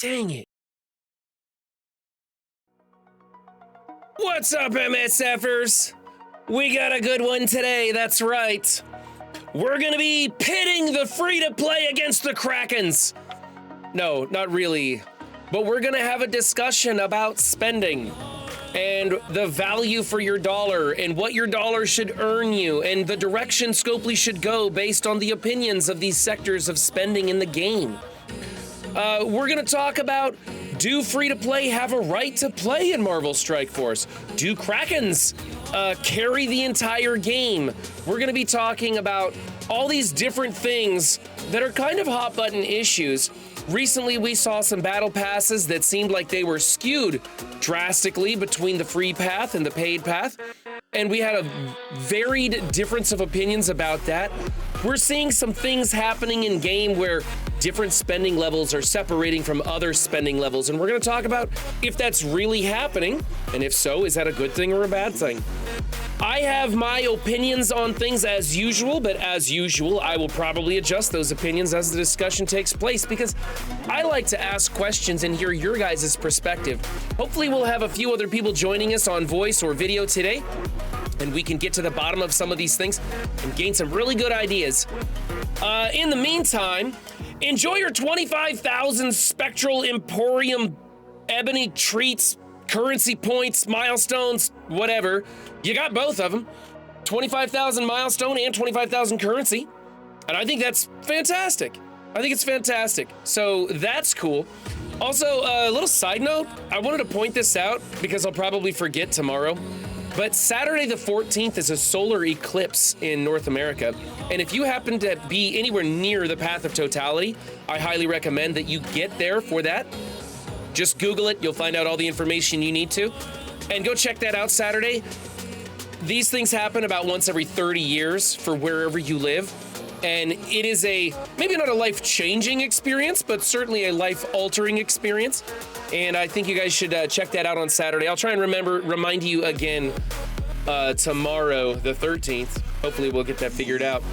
Dang it. What's up, MSFers? We got a good one today, that's right. We're gonna be pitting the free-to-play against the Krakens. No, not really. But we're gonna have a discussion about spending and the value for your dollar and what your dollar should earn you and the direction Scopely should go based on the opinions of these sectors of spending in the game. We're gonna talk about, do free-to-play have a right to play in Marvel Strike Force? Do Krakens carry the entire game? We're gonna be talking about all these different things that are kind of hot-button issues. Recently, we saw some battle passes that seemed like they were skewed drastically between the free path and the paid path, and we had a varied difference of opinions about that. We're seeing some things happening in game where different spending levels are separating from other spending levels, and we're going to talk about if that's really happening, and if so, is that a good thing or a bad thing? I have my opinions on things as usual, but as usual, I will probably adjust those opinions as the discussion takes place because I like to ask questions and hear your guys' perspective. Hopefully we'll have a few other people joining us on voice or video today, and we can get to the bottom of some of these things and gain some really good ideas. In the meantime, enjoy your 25,000 Spectral Emporium Ebony Treats, currency points, milestones, whatever. You got both of them. 25,000 milestone and 25,000 currency. And I think that's fantastic. I think it's fantastic. So that's cool. Also, a little side note, I wanted to point this out because I'll probably forget tomorrow. But Saturday the 14th is a solar eclipse in North America. And if you happen to be anywhere near the path of totality, I highly recommend that you get there for that. Just Google it, you'll find out all the information you need to. And go check that out Saturday. These things happen about once every 30 years for wherever you live. And it is maybe not a life-changing experience, but certainly a life-altering experience. And I think you guys should check that out on Saturday. I'll try and remind you again tomorrow, the 13th. Hopefully we'll get that figured out.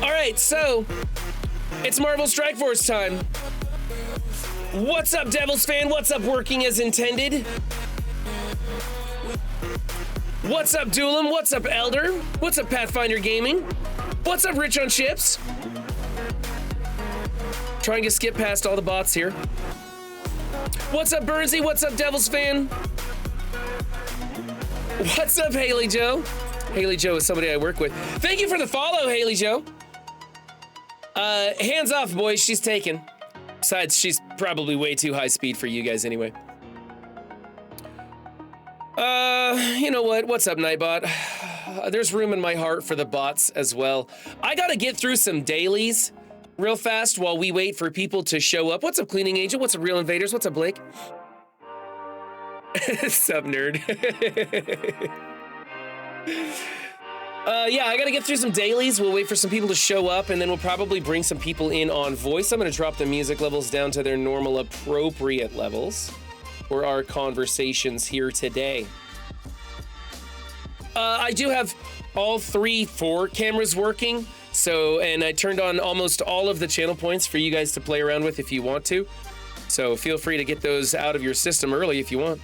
All right, so it's Marvel Strike Force time. What's up, Devils fan? What's up, working as intended? What's up, Duelim? What's up, Elder? What's up, Pathfinder Gaming? What's up, Rich on Chips? Trying to skip past all the bots here. What's up, Burnsy? What's up, Devils fan? What's up, Haley Joe? Haley Joe is somebody I work with. Thank you for the follow, Haley Joe. Hands off, boys. She's taken. Besides, she's probably way too high speed for you guys anyway. You know what? What's up, Nightbot? There's room in my heart for the bots as well. I gotta get through some dailies real fast while we wait for people to show up. What's up, Cleaning Angel? What's up, Real Invaders? What's up, Blake? Sub nerd. Yeah, I gotta get through some dailies. We'll wait for some people to show up, and then we'll probably bring some people in on voice. I'm gonna drop the music levels down to their normal, appropriate levels for our conversations here today. I do have all 4 cameras working, and I turned on almost all of the channel points for you guys to play around with if you want to. So feel free to get those out of your system early if you want.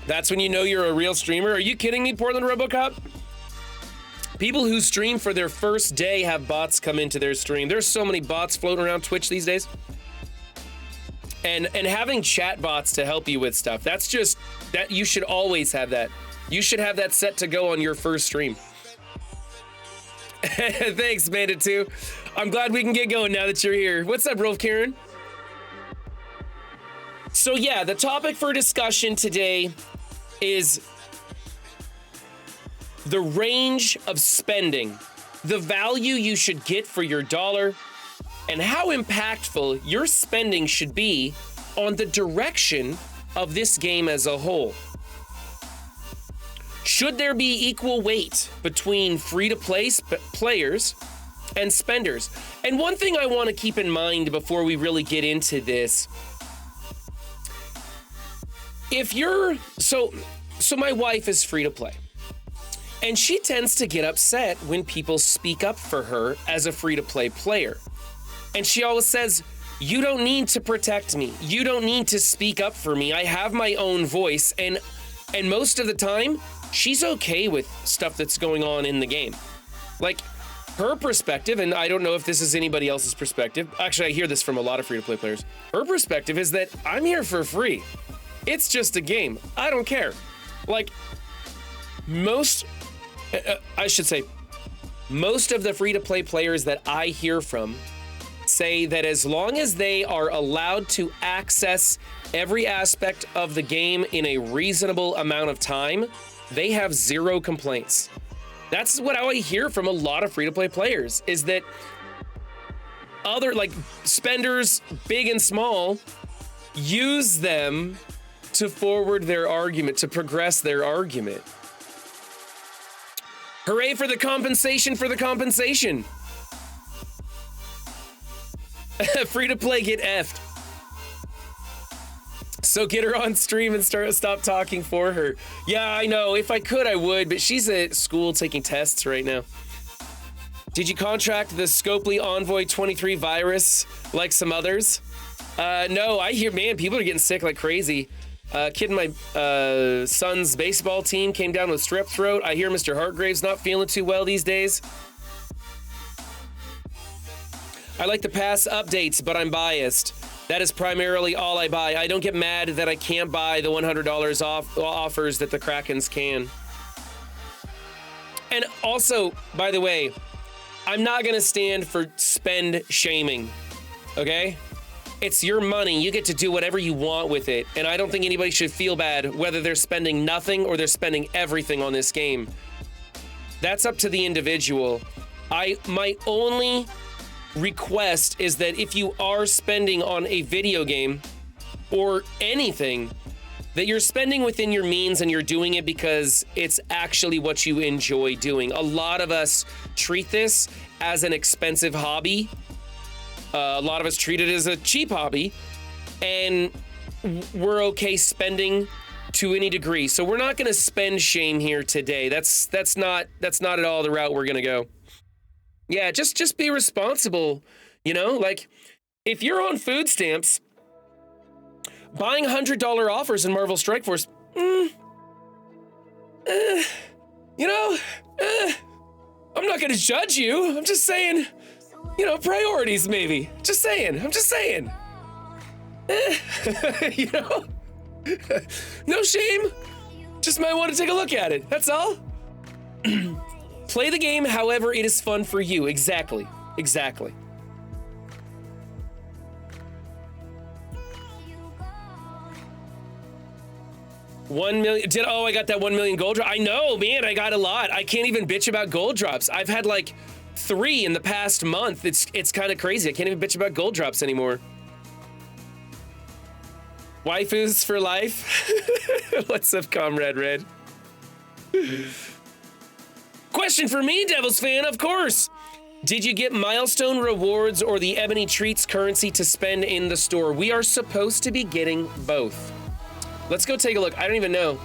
That's when you know you're a real streamer. Are you kidding me, Portland RoboCop? People who stream for their first day have bots come into their stream. There's so many bots floating around Twitch these days. And having chat bots to help you with stuff, that's just, that you should always have that. You should have that set to go on your first stream. Thanks, Bandit 2. I'm glad we can get going now that you're here. What's up, Rolf Karen? So yeah, the topic for discussion today is the range of spending, the value you should get for your dollar, and how impactful your spending should be on the direction of this game as a whole. Should there be equal weight between free-to-play players and spenders? And one thing I want to keep in mind before we really get into this, if you're, so my wife is free-to-play, and she tends to get upset when people speak up for her as a free-to-play player. And she always says, you don't need to protect me. You don't need to speak up for me. I have my own voice. And most of the time, she's okay with stuff that's going on in the game. Like, her perspective, and I don't know if this is anybody else's perspective. Actually, I hear this from a lot of free-to-play players. Her perspective is that I'm here for free. It's just a game. I don't care. Like, most of the free-to-play players that I hear from say that as long as they are allowed to access every aspect of the game in a reasonable amount of time, they have zero complaints. That's what I hear from a lot of free-to-play players, is that other, like, spenders, big and small, use them to forward their argument, to progress their argument. Hooray for the compensation for the compensation. Free-to-play get effed. So get her on stream and stop talking for her. Yeah, I know. If I could, I would, but she's at school taking tests right now. Did you contract the Scopely Envoy 23 virus like some others? No, I hear, man, people are getting sick like crazy. Kid in my son's baseball team came down with strep throat. I hear Mr. Hartgrave's not feeling too well these days. I like the pass updates, but I'm biased. That is primarily all I buy. I don't get mad that I can't buy the $100 off offers that the Krakens can. And also, by the way, I'm not gonna stand for spend shaming, okay? It's your money. You get to do whatever you want with it. And I don't think anybody should feel bad whether they're spending nothing or they're spending everything on this game. That's up to the individual. My only request is that if you are spending on a video game or anything, that you're spending within your means and you're doing it because it's actually what you enjoy doing. A lot of us treat this as an expensive hobby. A lot of us treat it as a cheap hobby, and we're okay spending to any degree. So we're not going to spend shame here today. That's not at all the route we're going to go. Yeah, just be responsible, you know? Like, if you're on food stamps, buying $100 offers in Marvel Strike Force, I'm not gonna judge you. I'm just saying, you know, priorities maybe. I'm just saying. You know? No shame. Just might want to take a look at it, that's all. Play the game however it is fun for you. Exactly. 1 million. I got that 1 million gold drop. I know, man, I got a lot. I can't even bitch about gold drops. I've had like 3 in the past month. It's kind of crazy. I can't even bitch about gold drops anymore. Waifus for life. What's up, Comrade Red? Question for me, Devils fan, of course. Did you get milestone rewards or the Ebony Treats currency to spend in the store? We are supposed to be getting both. Let's go take a look. I don't even know.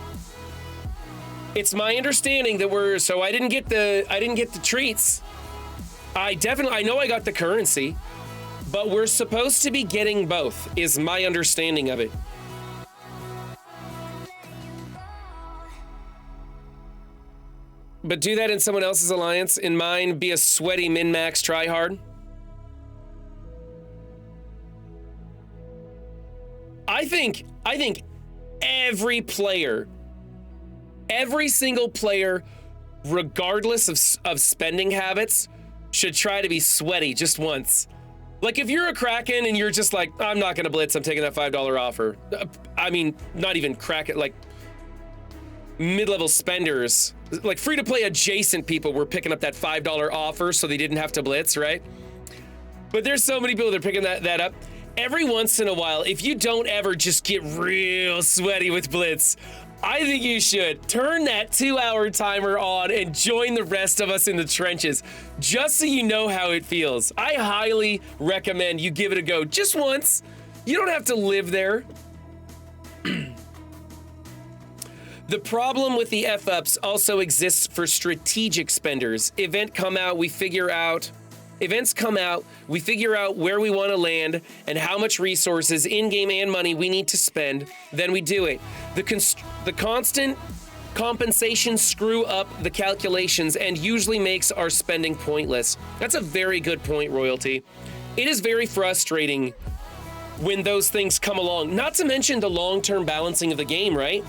It's my understanding that so I didn't get the treats. I know I got the currency, but we're supposed to be getting both, is my understanding of it. But do that in someone else's alliance. In mine, be a sweaty min-max tryhard. I think every player, every single player, regardless of spending habits, should try to be sweaty just once. Like, if you're a Kraken and you're just like, I'm not gonna blitz, I'm taking that $5 offer. I mean, not even Kraken, like mid-level spenders, like free-to-play adjacent people were picking up that $5 offer so they didn't have to blitz, right? But there's so many people that are picking that up. Every once in a while, if you don't ever just get real sweaty with blitz, I think you should turn that 2-hour timer on and join the rest of us in the trenches, just so you know how it feels. I highly recommend you give it a go just once. You don't have to live there. The problem with the F-ups also exists for strategic spenders. Event come out, we figure out Events come out, we figure out where we want to land and how much resources, in-game and money, we need to spend, then we do it. The constant compensation screw up the calculations and usually makes our spending pointless. That's a very good point, Royalty. It is very frustrating when those things come along, not to mention the long-term balancing of the game, right?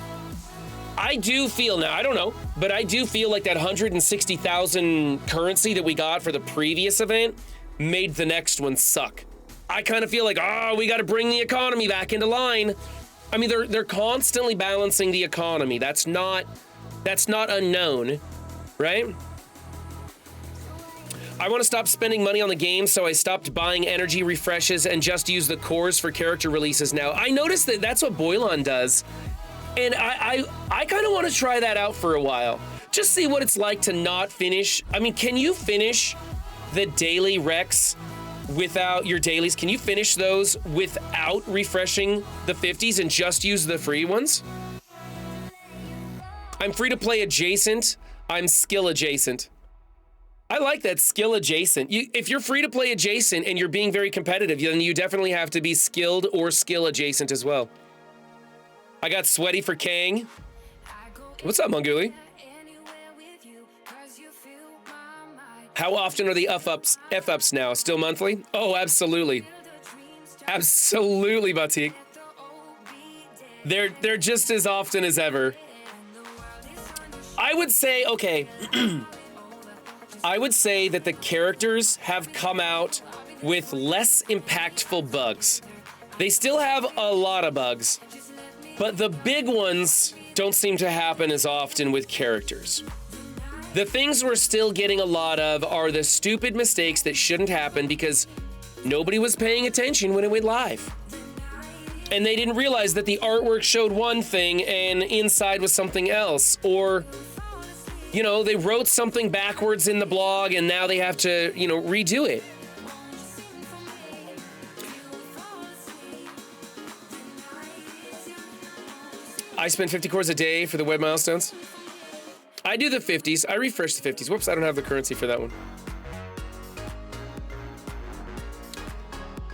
I do feel, now I don't know, but I do feel like that 160,000 currency that we got for the previous event made the next one suck. I kind of feel like, we got to bring the economy back into line. I mean, they're constantly balancing the economy. That's not unknown, right? I want to stop spending money on the game, so I stopped buying energy refreshes and just use the cores for character releases now. I noticed that that's what Boilon does. And I kind of want to try that out for a while. Just see what it's like to not finish. I mean, can you finish the daily recs without your dailies? Can you finish those without refreshing the 50s and just use the free ones? I'm free to play adjacent. I'm skill adjacent. I like that, skill adjacent. If you're free to play adjacent and you're being very competitive, then you definitely have to be skilled or skill adjacent as well. I got sweaty for Kang. What's up, Monguli? How often are the F-ups now? Still monthly? Oh, absolutely. Absolutely, Batik. They're just as often as ever. I would say, okay, I would say that the characters have come out with less impactful bugs. They still have a lot of bugs, but the big ones don't seem to happen as often with characters. The things we're still getting a lot of are the stupid mistakes that shouldn't happen because nobody was paying attention when it went live. And they didn't realize that the artwork showed one thing and inside was something else. Or, you know, they wrote something backwards in the blog and now they have to, you know, redo it. I spend 50 cores a day for the web milestones. I do the 50s. I refresh the 50s. Whoops, I don't have the currency for that one.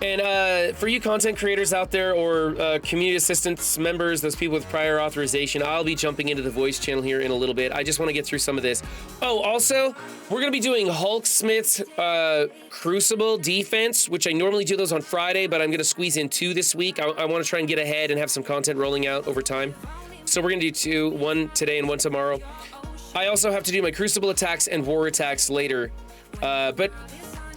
And for you content creators out there or community assistance members, those people with prior authorization, I'll be jumping into the voice channel here in a little bit. I just want to get through some of this. Oh, also, we're going to be doing Hulk Smith's Crucible defense, which I normally do those on Friday, but I'm going to squeeze in 2 this week. I want to try and get ahead and have some content rolling out over time. So we're going to do 2, 1 today and 1 tomorrow. I also have to do my Crucible attacks and war attacks later. But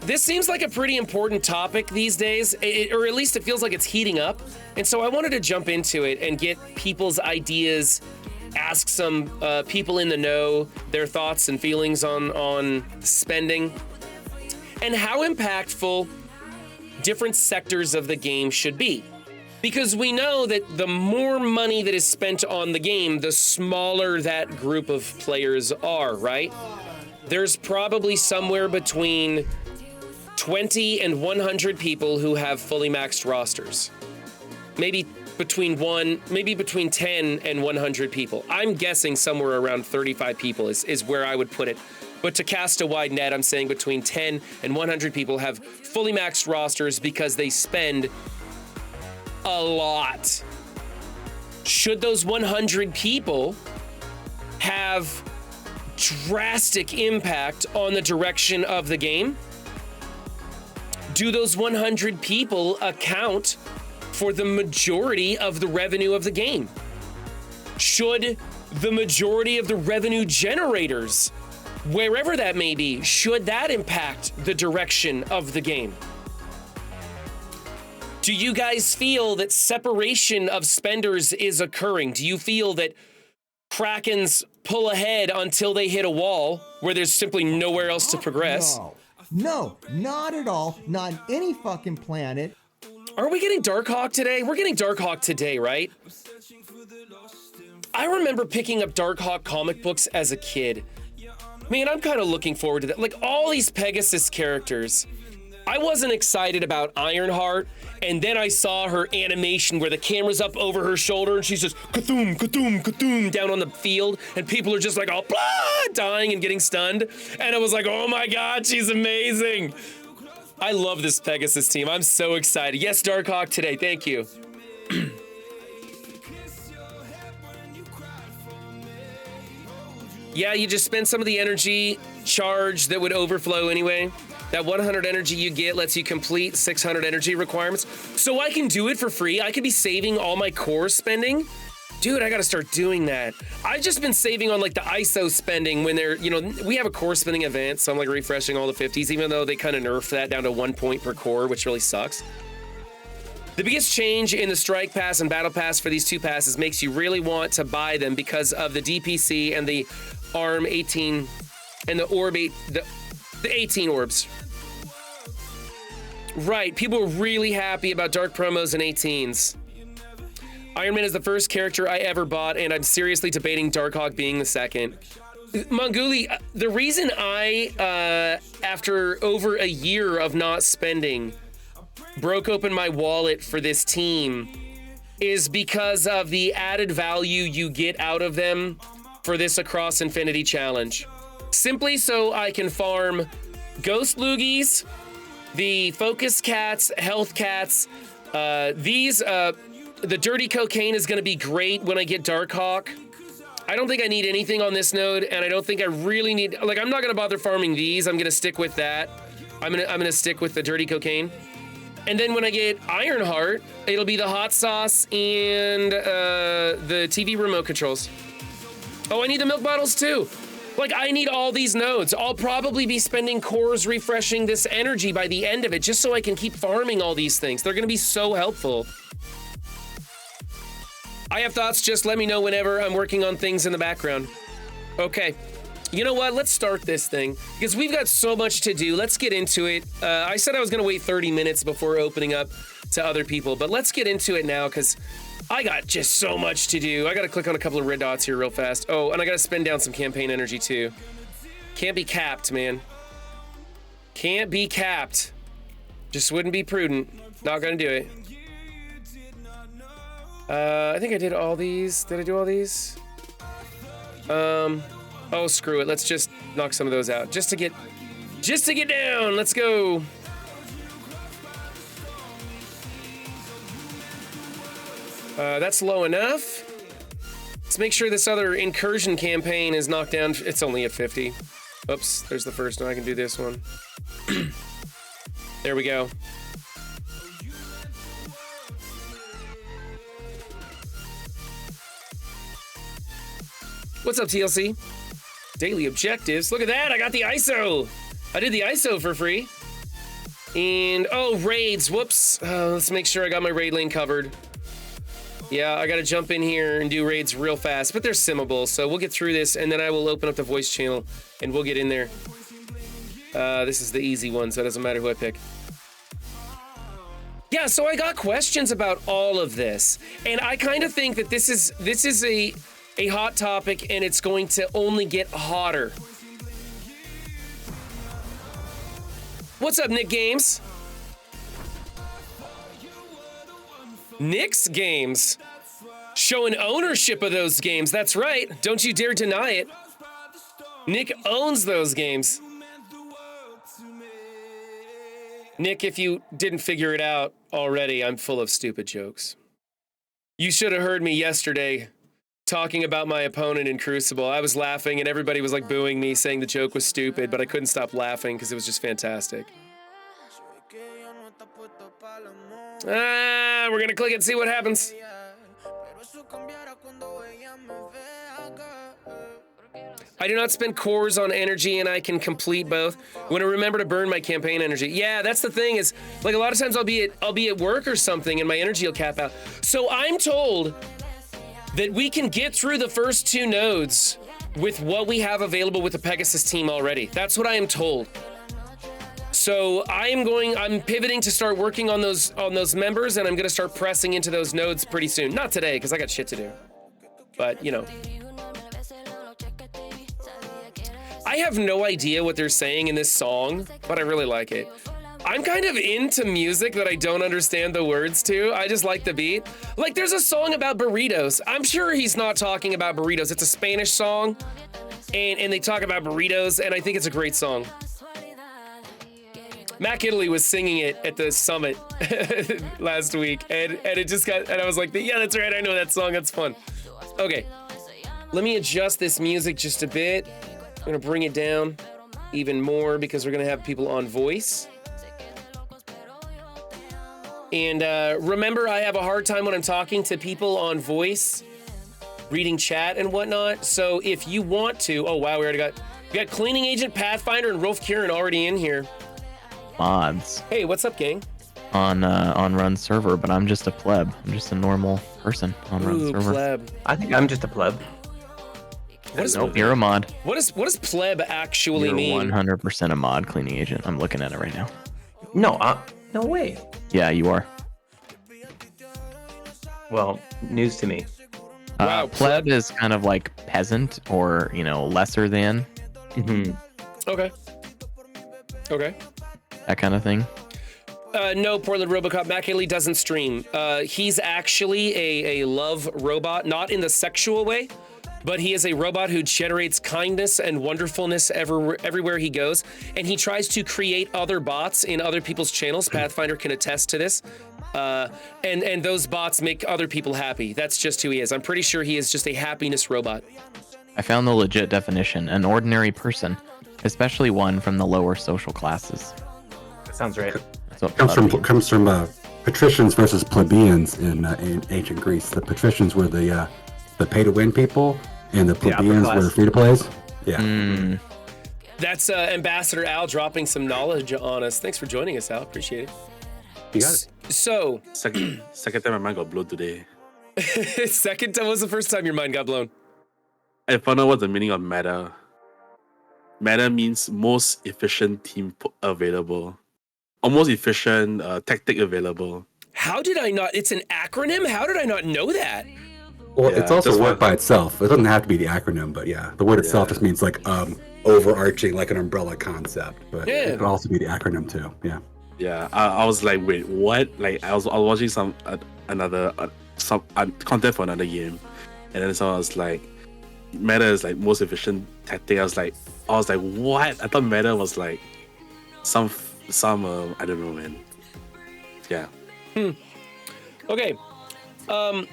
this seems like a pretty important topic these days, or at least it feels like it's heating up. And so I wanted to jump into it and get people's ideas, ask some people in the know their thoughts and feelings on spending and how impactful different sectors of the game should be. Because we know that the more money that is spent on the game, the smaller that group of players are, right? There's probably somewhere between 20 and 100 people who have fully maxed rosters. Maybe between 10 and 100 people. I'm guessing somewhere around 35 people is where I would put it. But to cast a wide net, I'm saying between 10 and 100 people have fully maxed rosters because they spend a lot. Should those 100 people have drastic impact on the direction of the game? Do those 100 people account for the majority of the revenue of the game? Should the majority of the revenue generators, wherever that may be, should that impact the direction of the game? Do you guys feel that separation of spenders is occurring? Do you feel that Krakens pull ahead until they hit a wall where there's simply nowhere else to progress? No, not at all. Not on any fucking planet. Are we getting Darkhawk today? We're getting Darkhawk today, right? I remember picking up Darkhawk comic books as a kid. Man, I'm kind of looking forward to that. Like all these Pegasus characters. I wasn't excited about Ironheart, and then I saw her animation where the camera's up over her shoulder and she says, Cthulhu, Cthulhu, Cthulhu, down on the field, and people are just like all blah, dying and getting stunned. And I was like, oh my God, she's amazing. I love this Pegasus team. I'm so excited. Yes, Darkhawk today. Thank you. Yeah, you just spend some of the energy charge that would overflow anyway. That 100 energy you get lets you complete 600 energy requirements. So I can do it for free. I could be saving all my core spending. Dude, I gotta start doing that. I've just been saving on like the ISO spending when they're, you know, we have a core spending event, so I'm like refreshing all the 50s, even though they kind of nerfed that down to 1 point per core, which really sucks. The biggest change in the Strike Pass and Battle Pass for these two passes makes you really want to buy them because of the DPC and the ARM 18 and the Orb 8, the 18 orbs. Right, people are really happy about dark promos and 18s. Iron Man is the first character I ever bought, and I'm seriously debating Darkhawk being the second. Manguli, the reason I, after over a year of not spending, broke open my wallet for this team is because of the added value you get out of them for this Across Infinity challenge. Simply so I can farm Ghost Loogies, the Focus Cats, Health Cats, the Dirty Cocaine is gonna be great when I get Darkhawk. I don't think I need anything on this node, and I don't think I really need, like, I'm not gonna bother farming these. I'm gonna stick with that. I'm gonna stick with the Dirty Cocaine. And then when I get Ironheart, it'll be the hot sauce and the TV remote controls. Oh, I need the milk bottles too. Like, I need all these nodes. I'll probably be spending cores refreshing this energy by the end of it, just so I can keep farming all these things. They're gonna be so helpful. I have thoughts, just let me know whenever I'm working on things in the background. Okay, you know what? Let's start this thing because we've got so much to do. Let's get into it. I said I was gonna wait 30 minutes before opening up to other people, but let's get into it now because I got just so much to do. I gotta click on a couple of red dots here real fast. Oh, and I gotta spend down some campaign energy too. Can't be capped, man. Can't be capped. Just wouldn't be prudent. Not gonna do it. I think I did all these. Did I do all these? Oh, screw it. Let's just knock some of those out. Just to get down. Let's go. That's low enough. Let's make sure this other incursion campaign is knocked down. It's only at 50. Oops, there's the first one. I can do this one. There we go. What's up, TLC? Daily objectives. Look at that, I got the ISO. I did the ISO for free. And, oh, raids, whoops. Let's make sure I got my raid lane covered. Yeah, I gotta jump in here and do raids real fast, but they're simmable, so we'll get through this, and then I will open up the voice channel, and we'll get in there. This is the easy one, so it doesn't matter who I pick. Yeah, so I got questions about all of this, and I kind of think that this is a hot topic, and it's going to only get hotter. What's up, Nick Games? Nick's Games. Showing ownership of those games. That's right. Don't you dare deny it. Nick owns those games. Nick, if you didn't figure it out already, I'm full of stupid jokes. You should have heard me yesterday talking about my opponent in Crucible. I was laughing and everybody was like booing me, saying the joke was stupid, but I couldn't stop laughing because it was just fantastic. We're gonna click and see what happens. I do not spend cores on energy and I can complete both. When I remember to burn my campaign energy. Yeah, that's the thing is, like a lot of times I'll be at work or something and my energy will cap out. So I'm told that we can get through the first two nodes with what we have available with the Pegasus team already. That's what I am told. So I'm pivoting to start working on those members, and I'm gonna start pressing into those nodes pretty soon. Not today, because I got shit to do. But, you know. I have no idea what they're saying in this song, but I really like it. I'm kind of into music that I don't understand the words to. I just like the beat. Like, there's a song about burritos. I'm sure he's not talking about burritos. It's a Spanish song, and they talk about burritos, and I think it's a great song. Mac Italy was singing it at the summit last week, and it just got, and I was like, yeah, that's right, I know that song, that's fun. Okay, let me adjust this music just a bit. I'm gonna bring it down even more because we're gonna have people on voice. And remember, I have a hard time when I'm talking to people on voice, reading chat and whatnot. So if you want to, oh wow, we got Cleaning Agent, Pathfinder, and Rolf Kieran already in here. Mods Hey, what's up, gang? on Run server, but I'm just a pleb. I'm just a normal person on Run Ooh, server. pleb. I think I'm just a pleb. Nope, you're a mod. What does pleb actually You're mean? 100% a mod, Cleaning Agent. I'm looking at it right now. No way. Yeah, you are. Well, news to me. Wow, Pleb is kind of like peasant or, lesser than, Okay. that kind of thing. No, Portland Robocop, Mac Haley doesn't stream. He's actually a love robot, not in the sexual way, but he is a robot who generates kindness and wonderfulness everywhere he goes. And he tries to create other bots in other people's channels. Pathfinder can attest to this. And those bots make other people happy. That's just who he is. I'm pretty sure he is just a happiness robot. I found the legit definition: an ordinary person, especially one from the lower social classes. That sounds right. That's what Comes from patricians versus plebeians in ancient Greece. The patricians were the pay-to-win people, and the plebeians were the free-to-plays. Yeah. That's Ambassador Al dropping some knowledge on us. Thanks for joining us, Al. Appreciate it. You got it. So, Second time my mind got blown today. second time was the first time your mind got blown. I found out what the meaning of meta. Meta means most efficient team available. Or most efficient tactic available. How did I not? It's an acronym? How did I not know that? Well, Yeah, it's also a just word what- by itself. It doesn't have to be the acronym, but yeah, the word itself just means like overarching, like an umbrella concept. But Yeah. it could also be the acronym too. Yeah. Yeah, I was like, wait, what? Like, I was watching some content for another game, and then so I was like, meta is like most efficient tactic. I was like, what? I thought meta was like some I don't know, man. Yeah. Okay.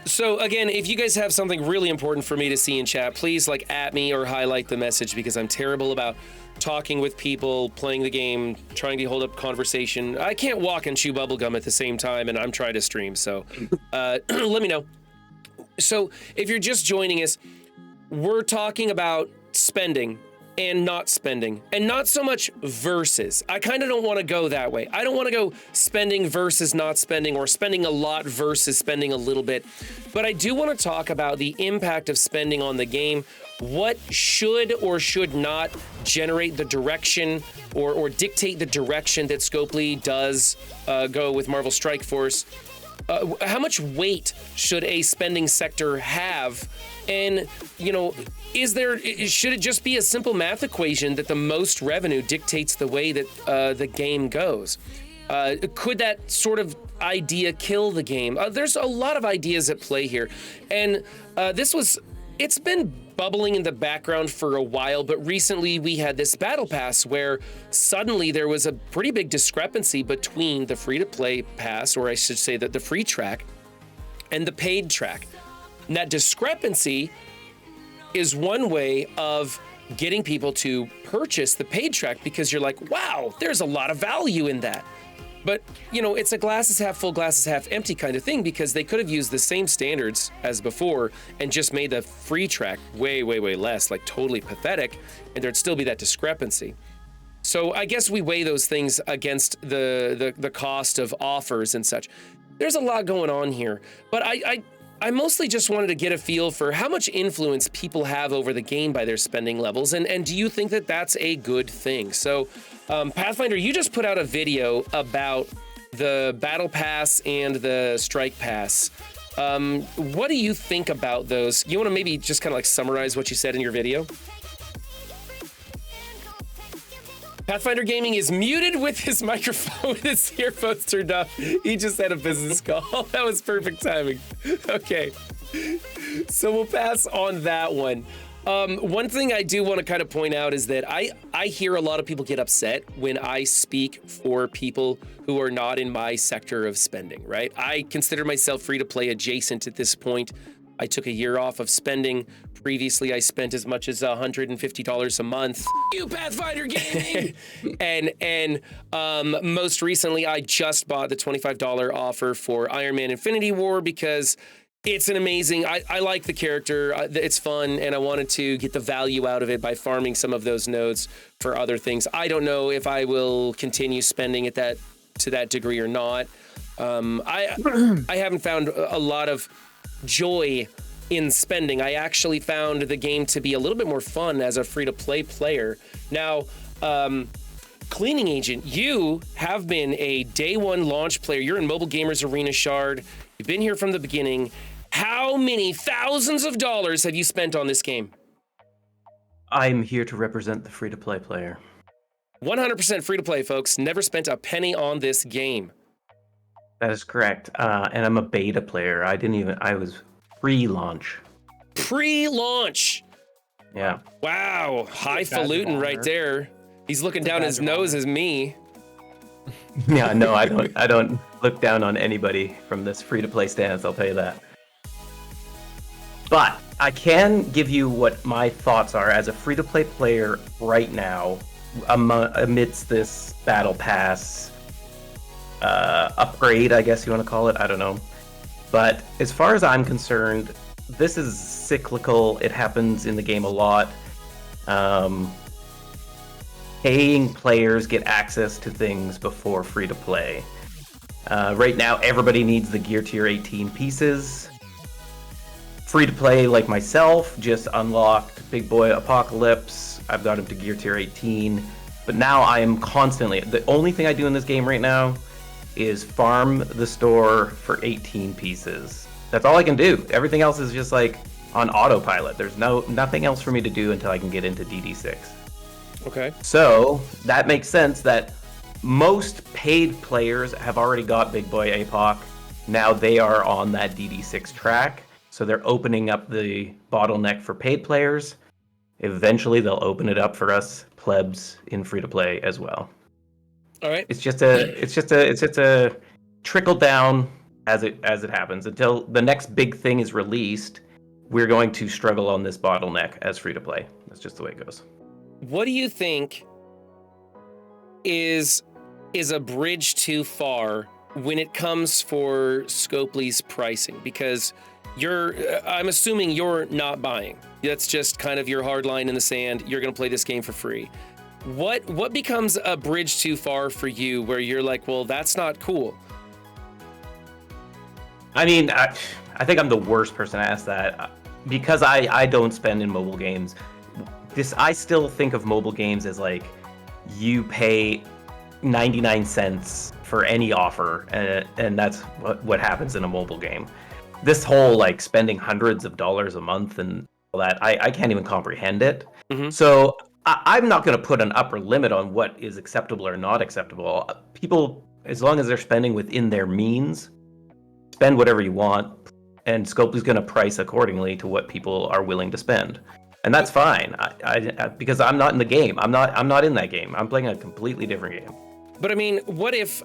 So again, if you guys have something really important for me to see in chat, please like at me or highlight the message, because I'm terrible about talking with people, playing the game, trying to hold up conversation. I can't walk and chew bubblegum at the same time, and I'm trying to stream, so let me know. So if you're just joining us, we're talking about spending and not spending, and not so much versus. I kind of don't want to go that way. I don't want to go spending versus not spending, or spending a lot versus spending a little bit. But I do want to talk about the impact of spending on the game. What should or should not generate the direction or dictate the direction that Scopely does go with Marvel Strike Force? How much weight should a spending sector have? And, should it just be a simple math equation that the most revenue dictates the way that the game goes? Could that sort of idea kill the game? There's a lot of ideas at play here. And it's been bubbling in the background for a while, but recently we had this battle pass where suddenly there was a pretty big discrepancy between the free-to-play pass, or I should say that the free track, and the paid track. And that discrepancy is one way of getting people to purchase the paid track, because you're like, wow, there's a lot of value in that. But, it's a glass is half full, glass is half empty kind of thing, because they could have used the same standards as before and just made the free track way, way, way less, like totally pathetic, and there'd still be that discrepancy. So I guess we weigh those things against the cost of offers and such. There's a lot going on here, but I mostly just wanted to get a feel for how much influence people have over the game by their spending levels, and do you think that that's a good thing? So, Pathfinder, you just put out a video about the Battle Pass and the Strike Pass. What do you think about those? You want to maybe just kind of like summarize what you said in your video? Pathfinder Gaming is muted with his microphone with his earphones turned off. He just had a business call. That was perfect timing. Okay. So we'll pass on that one. One thing I do want to kind of point out is that I hear a lot of people get upset when I speak for people who are not in my sector of spending, right? I consider myself free to play adjacent at this point. I took a year off of spending. Previously, I spent as much as $150 a month. You Pathfinder Gaming! and most recently, I just bought the $25 offer for Iron Man Infinity War because it's an amazing, I like the character, it's fun, and I wanted to get the value out of it by farming some of those nodes for other things. I don't know if I will continue spending to that degree or not. I haven't found a lot of joy in spending. I actually found the game to be a little bit more fun as a free-to-play player. Now, Cleaning Agent, you have been a day one launch player. You're in Mobile Gamers Arena Shard. You've been here from the beginning. How many thousands of dollars have you spent on this game? I'm here to represent the free-to-play player. 100% free-to-play, folks. Never spent a penny on this game. That is correct. And I'm a beta player. I was pre-launch. Pre-launch. Yeah. Wow. Highfalutin right there. He's looking down his nose as me. Yeah, no, I don't look down on anybody from this free-to-play stance, I'll tell you that. But I can give you what my thoughts are as a free-to-play player right now amidst this Battle Pass upgrade, I guess you want to call it. I don't know. But as far as I'm concerned, this is cyclical. It happens in the game a lot. Paying players get access to things before free-to-play. Right now, everybody needs the Gear Tier 18 pieces. Free-to-play like myself just unlocked Big Boy Apocalypse. I've got him to Gear Tier 18. But now I am constantly... The only thing I do in this game right now is farm the store for 18 pieces. That's all I can do. Everything else is just like on autopilot. There's nothing else for me to do until I can get into DD6. Okay. So that makes sense that most paid players have already got Big Boy APOC. Now they are on that DD6 track. So they're opening up the bottleneck for paid players. Eventually they'll open it up for us plebs in free to play as well. All right. It's just a trickle down as it happens until the next big thing is released. We're going to struggle on this bottleneck as free to play. That's just the way it goes. What do you think is a bridge too far when it comes for Scopely's pricing? Because I'm assuming you're not buying. That's just kind of your hard line in the sand. You're going to play this game for free. What becomes a bridge too far for you where you're like, well, that's not cool? I mean, I think I'm the worst person to ask that because I don't spend in mobile games. I still think of mobile games as like you pay 99 cents for any offer, and that's what happens in a mobile game. This whole like spending hundreds of dollars a month and all that, I can't even comprehend it. Mm-hmm. So I'm not going to put an upper limit on what is acceptable or not acceptable. People, as long as they're spending within their means, spend whatever you want, and Scopely's going to price accordingly to what people are willing to spend. And that's fine, because I'm not in the game. I'm not in that game. I'm playing a completely different game. But I mean, what if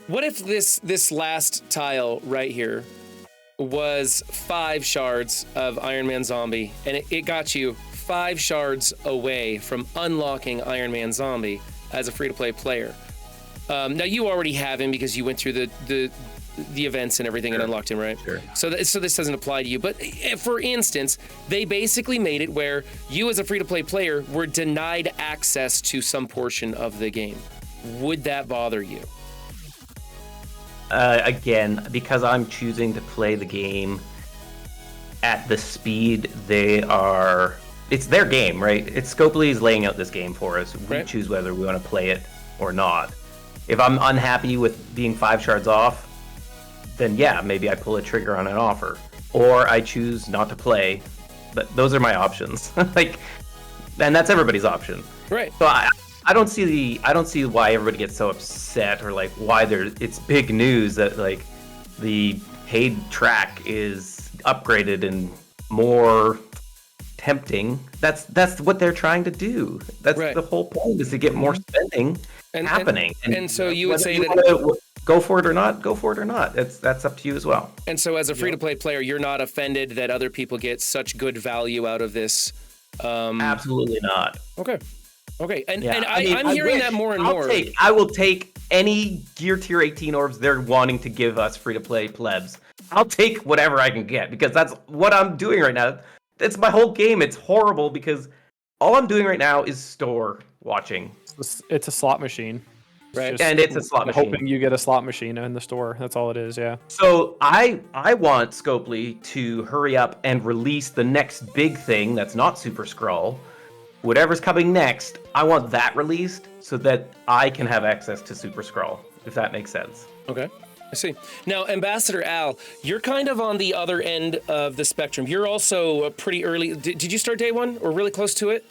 this last tile right here was 5 shards of Iron Man Zombie, and it got you 5 shards away from unlocking Iron Man Zombie as a free-to-play player. Now you already have him because you went through the events and everything. Sure. And unlocked him, right? Sure. So this doesn't apply to you. But for instance, they basically made it where you as a free-to-play player were denied access to some portion of the game. Would that bother you? Again, because I'm choosing to play the game at the speed it's their game, right? It's Scopely's laying out this game for us. We right. choose whether we want to play it or not. If I'm unhappy with being 5 shards off, then yeah, maybe I pull a trigger on an offer, or I choose not to play. But those are my options. And that's everybody's option. Right. So I don't see why everybody gets so upset, or like why it's big news that like the paid track is upgraded and more tempting. That's what they're trying to do. That's Right. the whole point, is to get more spending happening. And so you would say that. Go for it or not. Go for it or not. That's up to you as well. And so, as a free-to-play player, you're not offended that other people get such good value out of this. Absolutely not. Okay. And Yeah. and I mean, I'm hearing that more and more. I will take any Gear Tier 18 orbs they're wanting to give us free-to-play plebs. I'll take whatever I can get, because that's what I'm doing right now. It's my whole game. It's horrible because all I'm doing right now is store watching. It's a slot machine. Right. And it's a slot machine. Hoping you get a slot machine in the store. That's all it is, yeah. So I want Scopely to hurry up and release the next big thing that's not Super Skrull. Whatever's coming next, I want that released so that I can have access to Super Skrull, if that makes sense. Okay, I see. Now, Ambassador Al, you're kind of on the other end of the spectrum. You're also pretty early. Did you start day one or really close to it?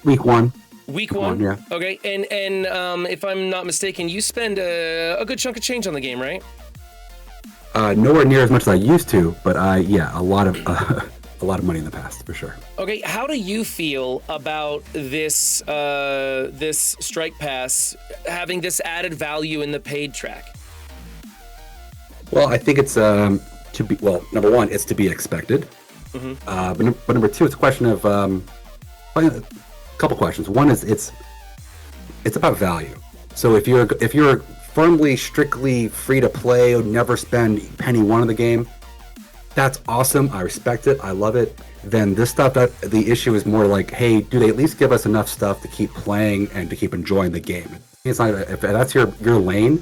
Week 1. Week one? Yeah. Okay, and if I'm not mistaken, you spend a good chunk of change on the game, right? Nowhere near as much as I used to, but a lot of money in the past for sure. Okay, how do you feel about this this Strike Pass having this added value in the paid track? Well, I think it's number one, it's to be expected. Mm-hmm. But number two, it's a question of a couple questions. One is it's about value. So if you're firmly, strictly free to play, never spend penny one of the game, that's awesome. I respect it. I love it. Then this stuff, that the issue is more like, hey, do they at least give us enough stuff to keep playing and to keep enjoying the game? It's not, if that's your lane,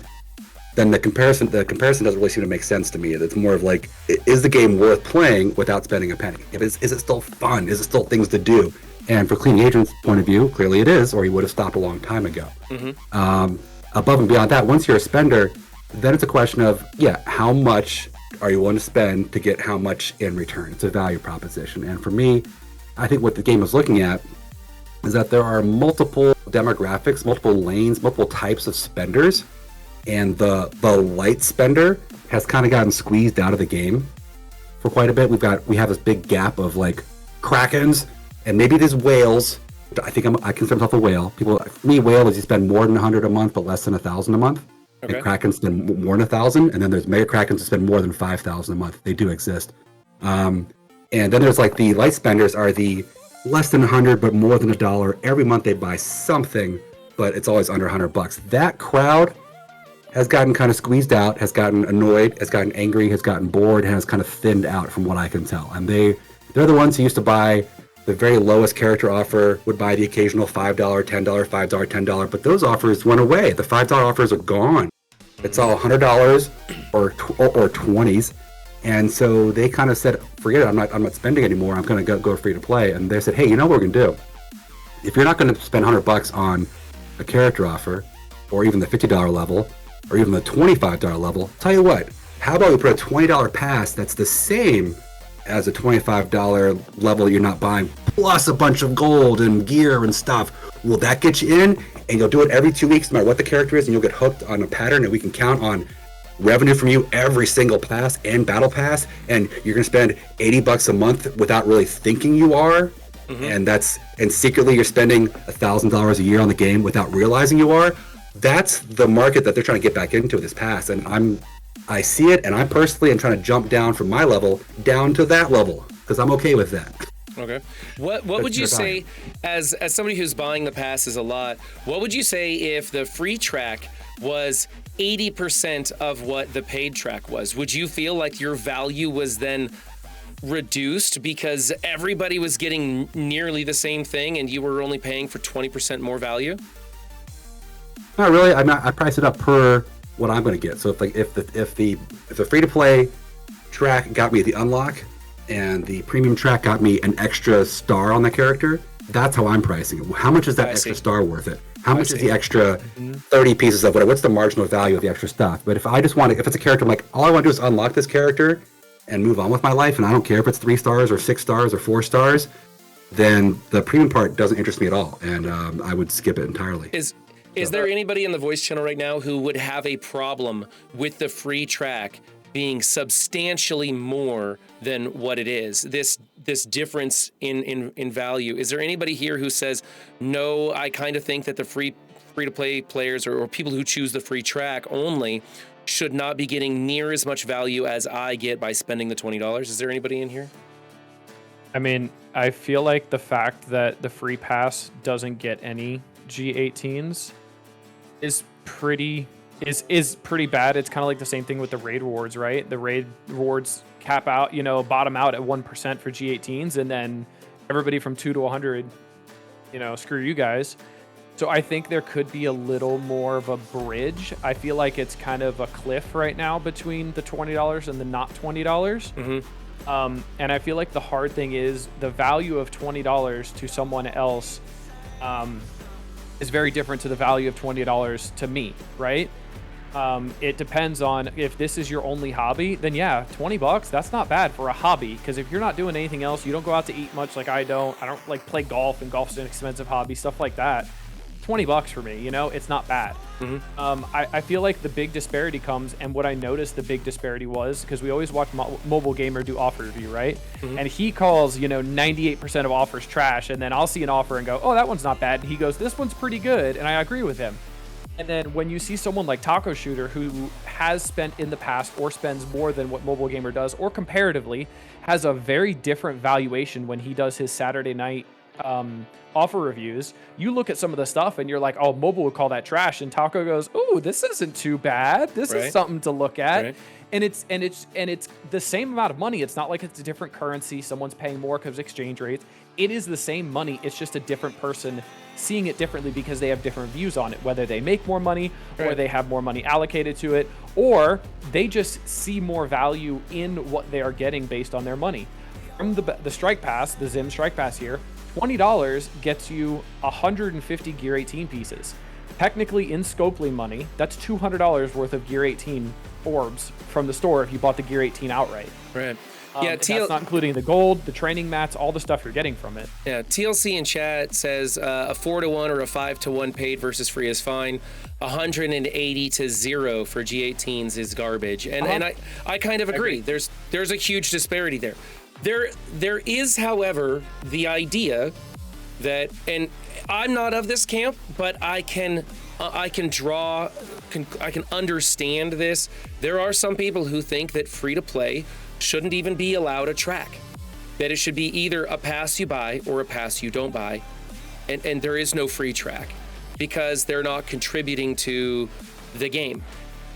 then the comparison doesn't really seem to make sense to me. It's more of like, is the game worth playing without spending a penny? Is it still fun? Is it still things to do? And for Clean Agent's point of view, clearly it is, or he would have stopped a long time ago. Mm-hmm. Above and beyond that, once you're a spender, then it's a question of, how much are you willing to spend to get how much in return? It's a value proposition. And for me, I think what the game is looking at is that there are multiple demographics, multiple lanes, multiple types of spenders, and the light spender has kind of gotten squeezed out of the game for quite a bit. We have this big gap of like Krakens and maybe there's whales. I consider myself a whale. For me, whale is you spend more than 100 a month, but less than 1,000 a month. Okay. And Krakens spend more than 1,000, and then there's mega Krakens that spend more than 5,000 a month. They do exist. And then there's like the light spenders are the less than 100, but more than $1. Every month they buy something, but it's always under $100. That crowd has gotten kind of squeezed out, has gotten annoyed, has gotten angry, has gotten bored, and has kind of thinned out from what I can tell. And they're the ones who used to buy the very lowest character offer, would buy the occasional $5, $10, $5, $10, but those offers went away. The $5 offers are gone. It's all $100 or 20s. And so they kind of said, forget it, I'm not spending anymore. I'm going to go free to play. And they said, hey, you know what we're going to do? If you're not going to spend $100 on a character offer, or even the $50 level, or even the $25 level, tell you what, how about we put a $20 pass that's the same as a $25 level you're not buying, plus a bunch of gold and gear and stuff. Will that get you in? And you'll do it every 2 weeks, no matter what the character is, and you'll get hooked on a pattern, and we can count on revenue from you every single pass and battle pass, and you're gonna spend $80 a month without really thinking you are. Mm-hmm. And secretly you're spending $1,000 a year on the game without realizing you are. That's the market that they're trying to get back into this pass, and I see it, and I personally am trying to jump down from my level down to that level because I'm okay with that. Okay. What would you say, as somebody who's buying the passes a lot, what would you say if the free track was 80% of what the paid track was? Would you feel like your value was then reduced because everybody was getting nearly the same thing and you were only paying for 20% more value? Not really. I price it up per what I'm going to get. So if the free to play track got me the unlock and the premium track got me an extra star on the character, that's how I'm pricing it. How much is that extra star worth it? How much is the extra 30 pieces of whatever? What's the marginal value of the extra stuff? But if it's a character, I'm like, all I want to do is unlock this character and move on with my life, and I don't care if it's 3 stars or 6 stars or 4 stars, then the premium part doesn't interest me at all, and I would skip it entirely. Is there anybody in the voice channel right now who would have a problem with the free track being substantially more than what it is? This this difference in value. Is there anybody here who says, no, I kind of think that the free to play players or people who choose the free track only should not be getting near as much value as I get by spending the $20? Is there anybody in here? I mean, I feel like the fact that the free pass doesn't get any G18s is pretty bad. It's kind of like the same thing with the raid rewards, right? The raid rewards cap out, bottom out at 1% for G18s, and then everybody from 2 to 100, screw you guys. So I think there could be a little more of a bridge. I feel like it's kind of a cliff right now between the $20 and the not $20. Mm-hmm. And I feel like the hard thing is the value of $20 to someone else is very different to the value of $20 to me, right? It depends on if this is your only hobby, then yeah, $20, that's not bad for a hobby. Because if you're not doing anything else, you don't go out to eat much like I don't like play golf, and golf's an expensive hobby, stuff like that. $20 for me, it's not bad. Mm-hmm. I feel like the big disparity comes, and what I noticed the big disparity was, because we always watch Mobile Gamer do offer review, right? Mm-hmm. And he calls, 98% of offers trash, and then I'll see an offer and go, oh, that one's not bad. And he goes, this one's pretty good, and I agree with him. And then when you see someone like Taco Shooter, who has spent in the past or spends more than what Mobile Gamer does, or comparatively has a very different valuation when he does his Saturday night offer reviews, you look at some of the stuff and you're like, oh, Mobile would call that trash, and Taco goes, oh, this isn't too bad. This is something to look at. Right. And it's the same amount of money. It's not like it's a different currency. Someone's paying more because of exchange rates. It is the same money. It's just a different person seeing it differently because they have different views on it, whether they make more money or they have more money allocated to it, or they just see more value in what they are getting based on their money. From the Strike Pass, the Zim Strike Pass here, $20 gets you 150 Gear 18 pieces. Technically, in Scopely money, that's $200 worth of Gear 18 orbs from the store if you bought the Gear 18 outright. Right. Yeah, that's not including the gold, the training mats, all the stuff you're getting from it. Yeah, TLC in chat says a 4-to-1 or a 5-to-1 paid versus free is fine. 180 to 0 for G18s is garbage, and I kind of agree. There's a huge disparity there. There is, however, the idea that, and I'm not of this camp, but I can understand this. There are some people who think that free to play shouldn't even be allowed a track, that it should be either a pass you buy or a pass you don't buy, and there is no free track because they're not contributing to the game.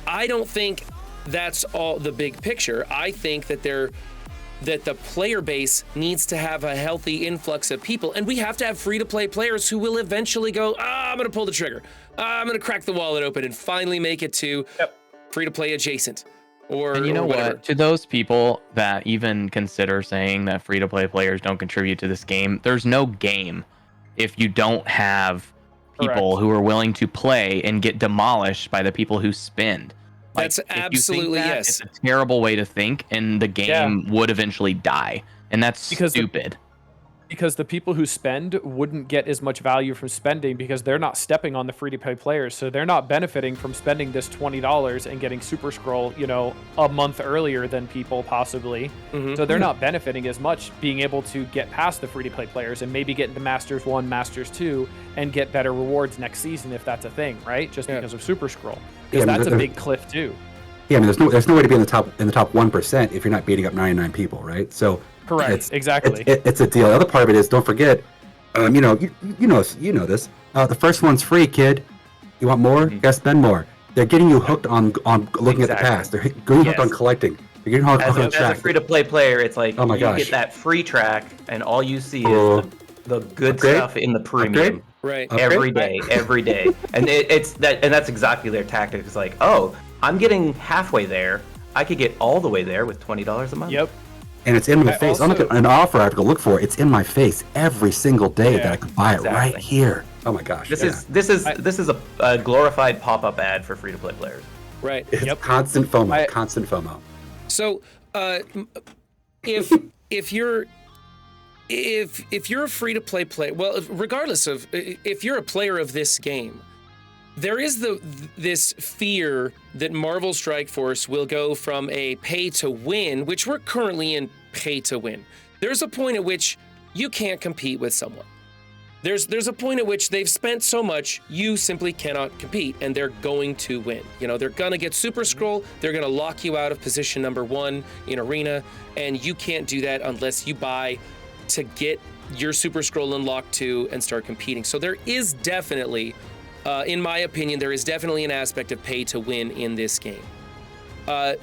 I don't think that's all the big picture. I think that the player base needs to have a healthy influx of people, and we have to have free-to-play players who will eventually go, I'm going to pull the trigger. I'm going to crack the wallet open and finally make it to free-to-play adjacent. And you know what? To those people that even consider saying that free-to-play players don't contribute to this game, there's no game if you don't have people who are willing to play and get demolished by the people who spend. That's absolutely yes. It's a terrible way to think, and the game would eventually die, and that's stupid. Because the people who spend wouldn't get as much value from spending because they're not stepping on the free-to-play players, so they're not benefiting from spending this $20 and getting Super Scroll, a month earlier than people possibly. Mm-hmm. So they're not benefiting as much being able to get past the free-to-play players and maybe get into Masters 1, Masters 2, and get better rewards next season if that's a thing, right? Just because of Super Scroll. Because that's a big cliff too. Yeah, I mean, there's no way to be in the top 1% if you're not beating up 99 people, right? So correct, exactly. It's a deal. The other part of it is, don't forget, you know this. The first one's free, kid. You want more? You gotta spend more. They're getting you hooked on looking at the past. They're getting hooked on collecting. They're getting hooked on track. As a free-to-play player, it's like you get that free track, and all you see is the good stuff in the premium. Right. Every day, and that's exactly their tactic. It's like, I'm getting halfway there. I could get all the way there with $20 a month. Yep. And it's in my face. I'm looking at an offer I have to go look for. It's in my face every single day that I could buy it right here. Oh my gosh. This is a glorified pop-up ad for free-to-play players. Right. It's constant FOMO. Constant FOMO. So, if you're a free-to-play player, well, regardless of if you're a player of this game, there is this fear that Marvel Strike Force will go from a pay-to-win, which we're currently in pay-to-win. there's a point at which you can't compete with someone. There's a point at which they've spent so much, you simply cannot compete, and they're going to win. You know, they're gonna get Super Scroll, they're gonna lock you out of position number 1 in Arena, and you can't do that unless you buy to get your Super Scroll unlocked too and start competing. So there is definitely, in my opinion, there is definitely an aspect of pay to win in this game.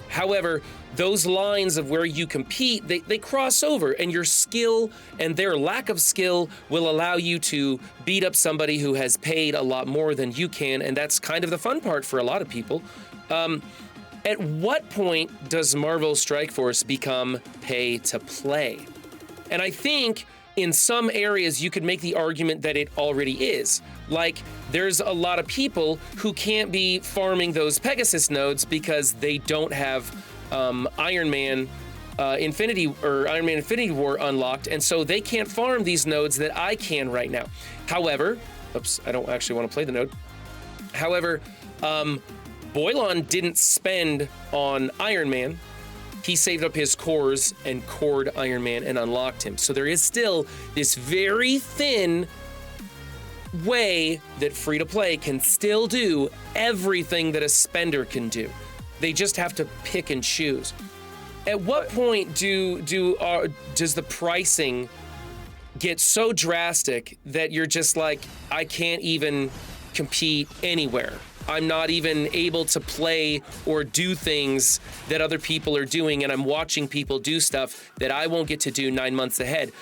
However, those lines of where you compete, they cross over, and your skill and their lack of skill will allow you to beat up somebody who has paid a lot more than you can, and that's kind of the fun part for a lot of people. At what point does Marvel Strike Force become pay to play? And I think in some areas you could make the argument that it already is. Like, there's a lot of people who can't be farming those Pegasus nodes because they don't have Iron Man Infinity War unlocked, and so they can't farm these nodes that I can right now. However, oops, I don't actually want to play the node. However, Boylon didn't spend on Iron Man. He saved up his cores and cored Iron Man and unlocked him. So there is still this very thin way that free-to-play can still do everything that a spender can do. They just have to pick and choose. At what point does the pricing get so drastic that you're just like, I can't even compete anywhere? I'm not even able to play or do things that other people are doing, and I'm watching people do stuff that I won't get to do 9 months ahead.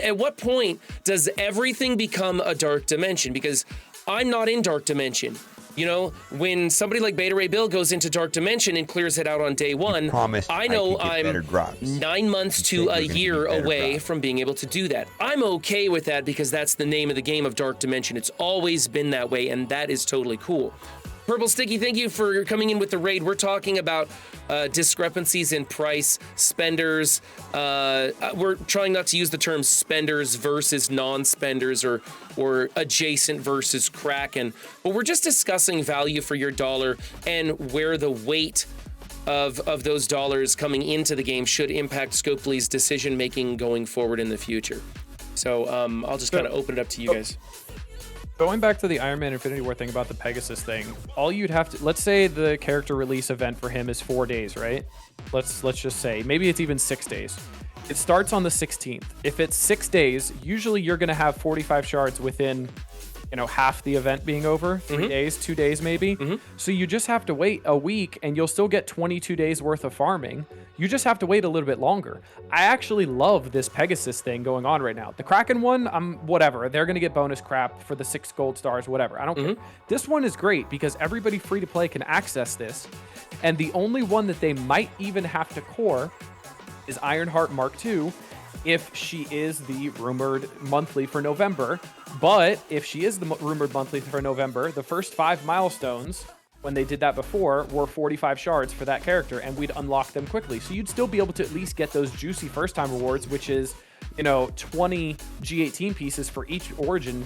At what point does everything become a dark dimension? Because I'm not in dark dimension. You know, when somebody like Beta Ray Bill goes into Dark Dimension and clears it out on day 1, I know I'm 9 months to a year away from being able to do that. I'm okay with that because that's the name of the game of Dark Dimension. It's always been that way, and that is totally cool. Purple Sticky, thank you for coming in with the raid. We're talking about discrepancies in price, spenders. We're trying not to use the term spenders versus non-spenders or adjacent versus Kraken, but we're just discussing value for your dollar and where the weight of those dollars coming into the game should impact Scopely's decision-making going forward in the future. So I'll just kind of open it up to you guys. Going back to the Iron Man Infinity War thing about the Pegasus thing, all you'd have to, let's say the character release event for him is 4 days, right? Let's just say, maybe it's even 6 days. It starts on the 16th. If it's 6 days, usually you're going to have 45 shards within, half the event being over, 3 days, 2 days maybe. So you just have to wait a week and you'll still get 22 days worth of farming. You just have to wait a little bit longer. I actually love this Pegasus thing going on right now. The Kraken one, whatever. They're going to get bonus crap for the 6 gold stars, whatever. I don't care. This one is great because everybody free to play can access this. And the only one that they might even have to core is Ironheart Mark II if she is the rumored monthly for November. But if she is the rumored monthly for November, the first 5 milestones, when they did that before, were 45 shards for that character, and we'd unlock them quickly. So you'd still be able to at least get those juicy first-time rewards, which is, 20 G18 pieces for each origin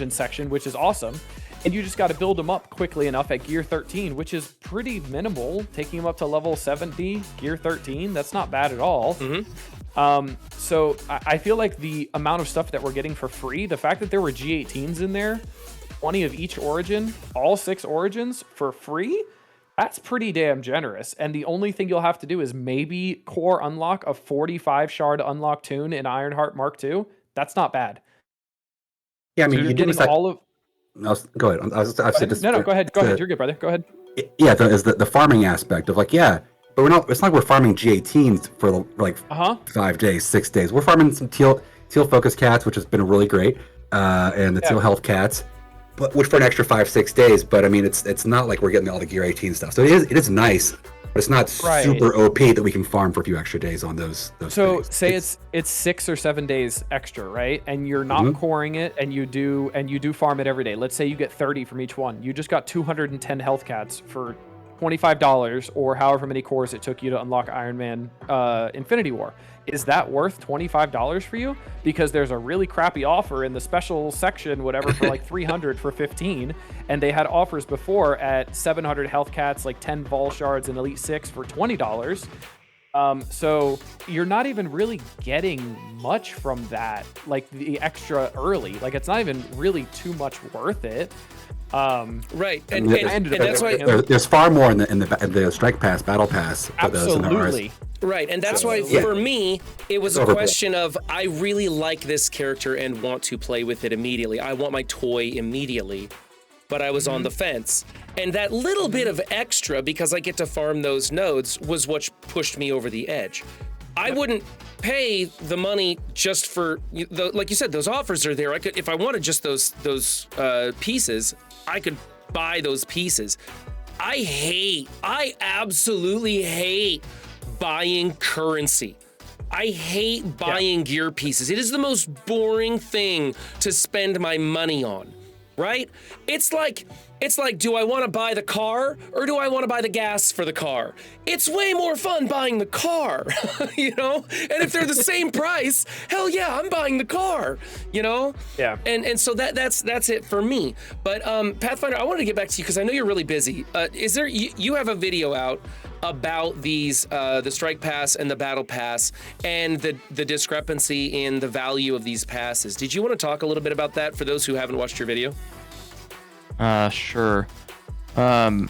section, which is awesome. And you just got to build them up quickly enough at gear 13, which is pretty minimal. Taking them up to level 70, gear 13, that's not bad at all. So I feel like the amount of stuff that we're getting for free, the fact that there were G18s in there, 20 of each origin, all 6 origins for free, that's pretty damn generous. And the only thing you'll have to do is maybe core unlock a 45 shard unlock tune in Ironheart Mark II. That's not bad. Yeah, I mean, so you getting all of. Go ahead. Go ahead. Go ahead. You're good, brother. Go ahead. Yeah, the farming aspect of but we're not. It's not like we're farming G18s for 5 days, 6 days. We're farming some teal focus cats, which has been really great, and the teal health cats, but which for an extra 5-6 days. But I mean, it's not like we're getting all the gear 18 stuff. So it is nice, but it's not super OP that we can farm for a few extra days on those. So things. say it's 6 or 7 days extra, right? And you're not coring it, and you do farm it every day. Let's say you get 30 from each one. You just got 210 health cats for $25 or however many cores it took you to unlock Iron Man Infinity War. Is that worth $25 for you? Because there's a really crappy offer in the special section, whatever, for like 300 for 15, and they had offers before at 700 health cats, like 10 Vol shards and Elite 6 for $20. So you're not even really getting much from that, like the extra early. Like it's not even really too much worth it. Right, And and that's why. there's far more in the Strike Pass, Battle Pass for those than there are. Absolutely. Right, and that's why for me, it was a question of I really like this character and want to play with it immediately. I want my toy immediately, but I was on the fence. And that little bit of extra, because I get to farm those nodes, was what pushed me over the edge. I wouldn't pay the money just for, like you said, those offers are there. I could, if I wanted just those pieces, I could buy those pieces. I absolutely hate buying currency. I hate buying gear pieces. It is the most boring thing to spend my money on, right? It's like, do I want to buy the car or do I want to buy the gas for the car? It's way more fun buying the car, you know? And if they're the same price, hell yeah, I'm buying the car, you know? Yeah. And so that's it for me. But Pathfinder, I wanted to get back to you because I know you're really busy. Is there, you have a video out about these, the Strike Pass and the Battle Pass and the discrepancy in the value of these passes. Did you want to talk a little bit about that for those who haven't watched your video? Sure. For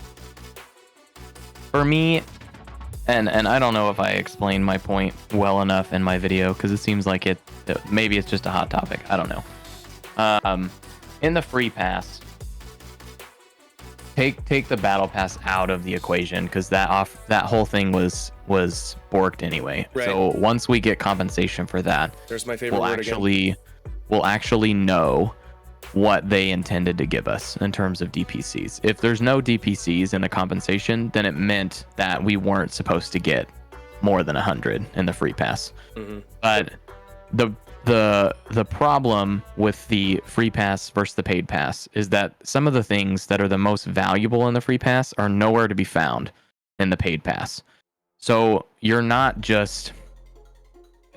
me, and I don't know if I explained my point well enough in my video because it seems like maybe it's just a hot topic. I don't know. In the free pass, take the battle pass out of the equation because that whole thing was borked anyway. Right. So once we get compensation for that, There's my favorite word again. we'll actually know what they intended to give us in terms of DPCs. If there's no DPCs in the compensation, then it meant that we weren't supposed to get more than 100 in the free pass. Mm-hmm. But the problem with the free pass versus the paid pass is that some of the things that are the most valuable in the free pass are nowhere to be found in the paid pass. So you're not just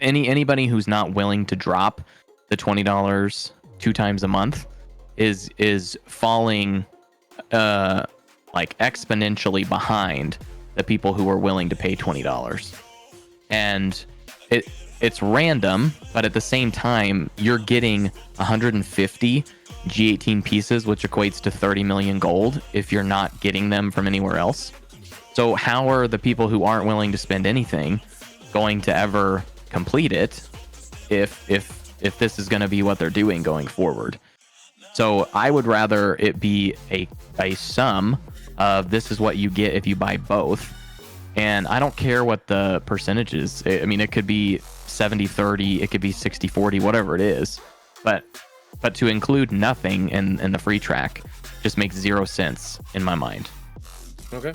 anybody who's not willing to drop the $20 2 times a month is falling like exponentially behind the people who are willing to pay $20. And it's random, but at the same time you're getting 150 G18 pieces, which equates to 30 million gold if you're not getting them from anywhere else. So how are the people who aren't willing to spend anything going to ever complete it if this is going to be what they're doing going forward? So I would rather it be a sum of this is what you get if you buy both. And I don't care what the percentage is. I mean, it could be 70-30, it could be 60-40, whatever it is. But to include nothing in the free track just makes 0 sense in my mind. Okay.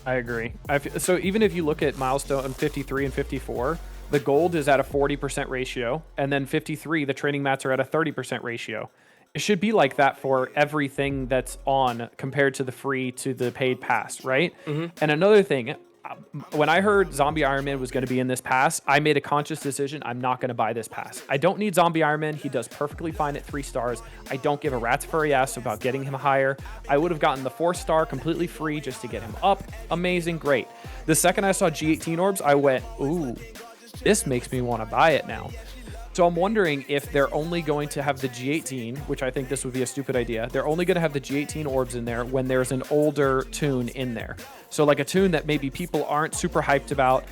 I agree. So even if you look at milestone 53 and 54, the gold is at a 40% ratio, and then 53, the training mats are at a 30% ratio. It should be like that for everything that's on compared to the free to the paid pass, right? Mm-hmm. And another thing, when I heard Zombie Iron Man was going to be in this pass, I made a conscious decision. I'm not going to buy this pass. I don't need Zombie Iron Man. He does perfectly fine at 3 stars. I don't give a rat's furry ass about getting him higher. I would have gotten the 4-star completely free just to get him up. Amazing, great. The second I saw G18 orbs, I went, ooh, this makes me want to buy it now. So I'm wondering if they're only going to have the G18, which I think this would be a stupid idea. They're only going to have the G18 orbs in there when there's an older tune in there. So like a tune that maybe people aren't super hyped about,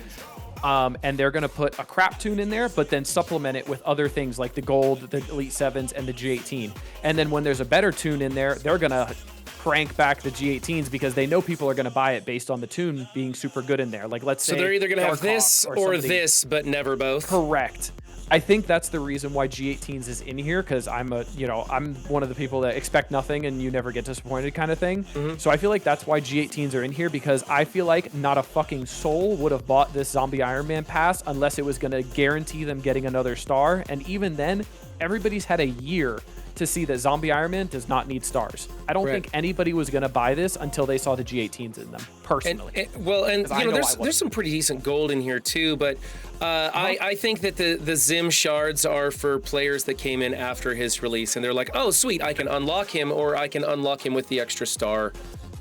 and they're going to put a crap tune in there, but then supplement it with other things like the gold, the Elite 7s, and the G18. And then when there's a better tune in there, they're going to crank back the G18s because they know people are going to buy it based on the tune being super good in there. Like let's say, so they're either going to have this or this, but never both. Correct. I think that's the reason why G18s is in here, because I'm one of the people that expect nothing and you never get disappointed kind of thing. Mm-hmm. So I feel like that's why G18s are in here, because I feel like not a fucking soul would have bought this Zombie Iron Man pass unless it was going to guarantee them getting another star. And even then, everybody's had a year to see that Zombie Iron Man does not need stars. I don't think anybody was going to buy this until they saw the G18s in them, personally. And there's some pretty decent gold in here too, but I think that the Zim shards are for players that came in after his release, and they're like, oh, sweet, I can unlock him, or I can unlock him with the extra star.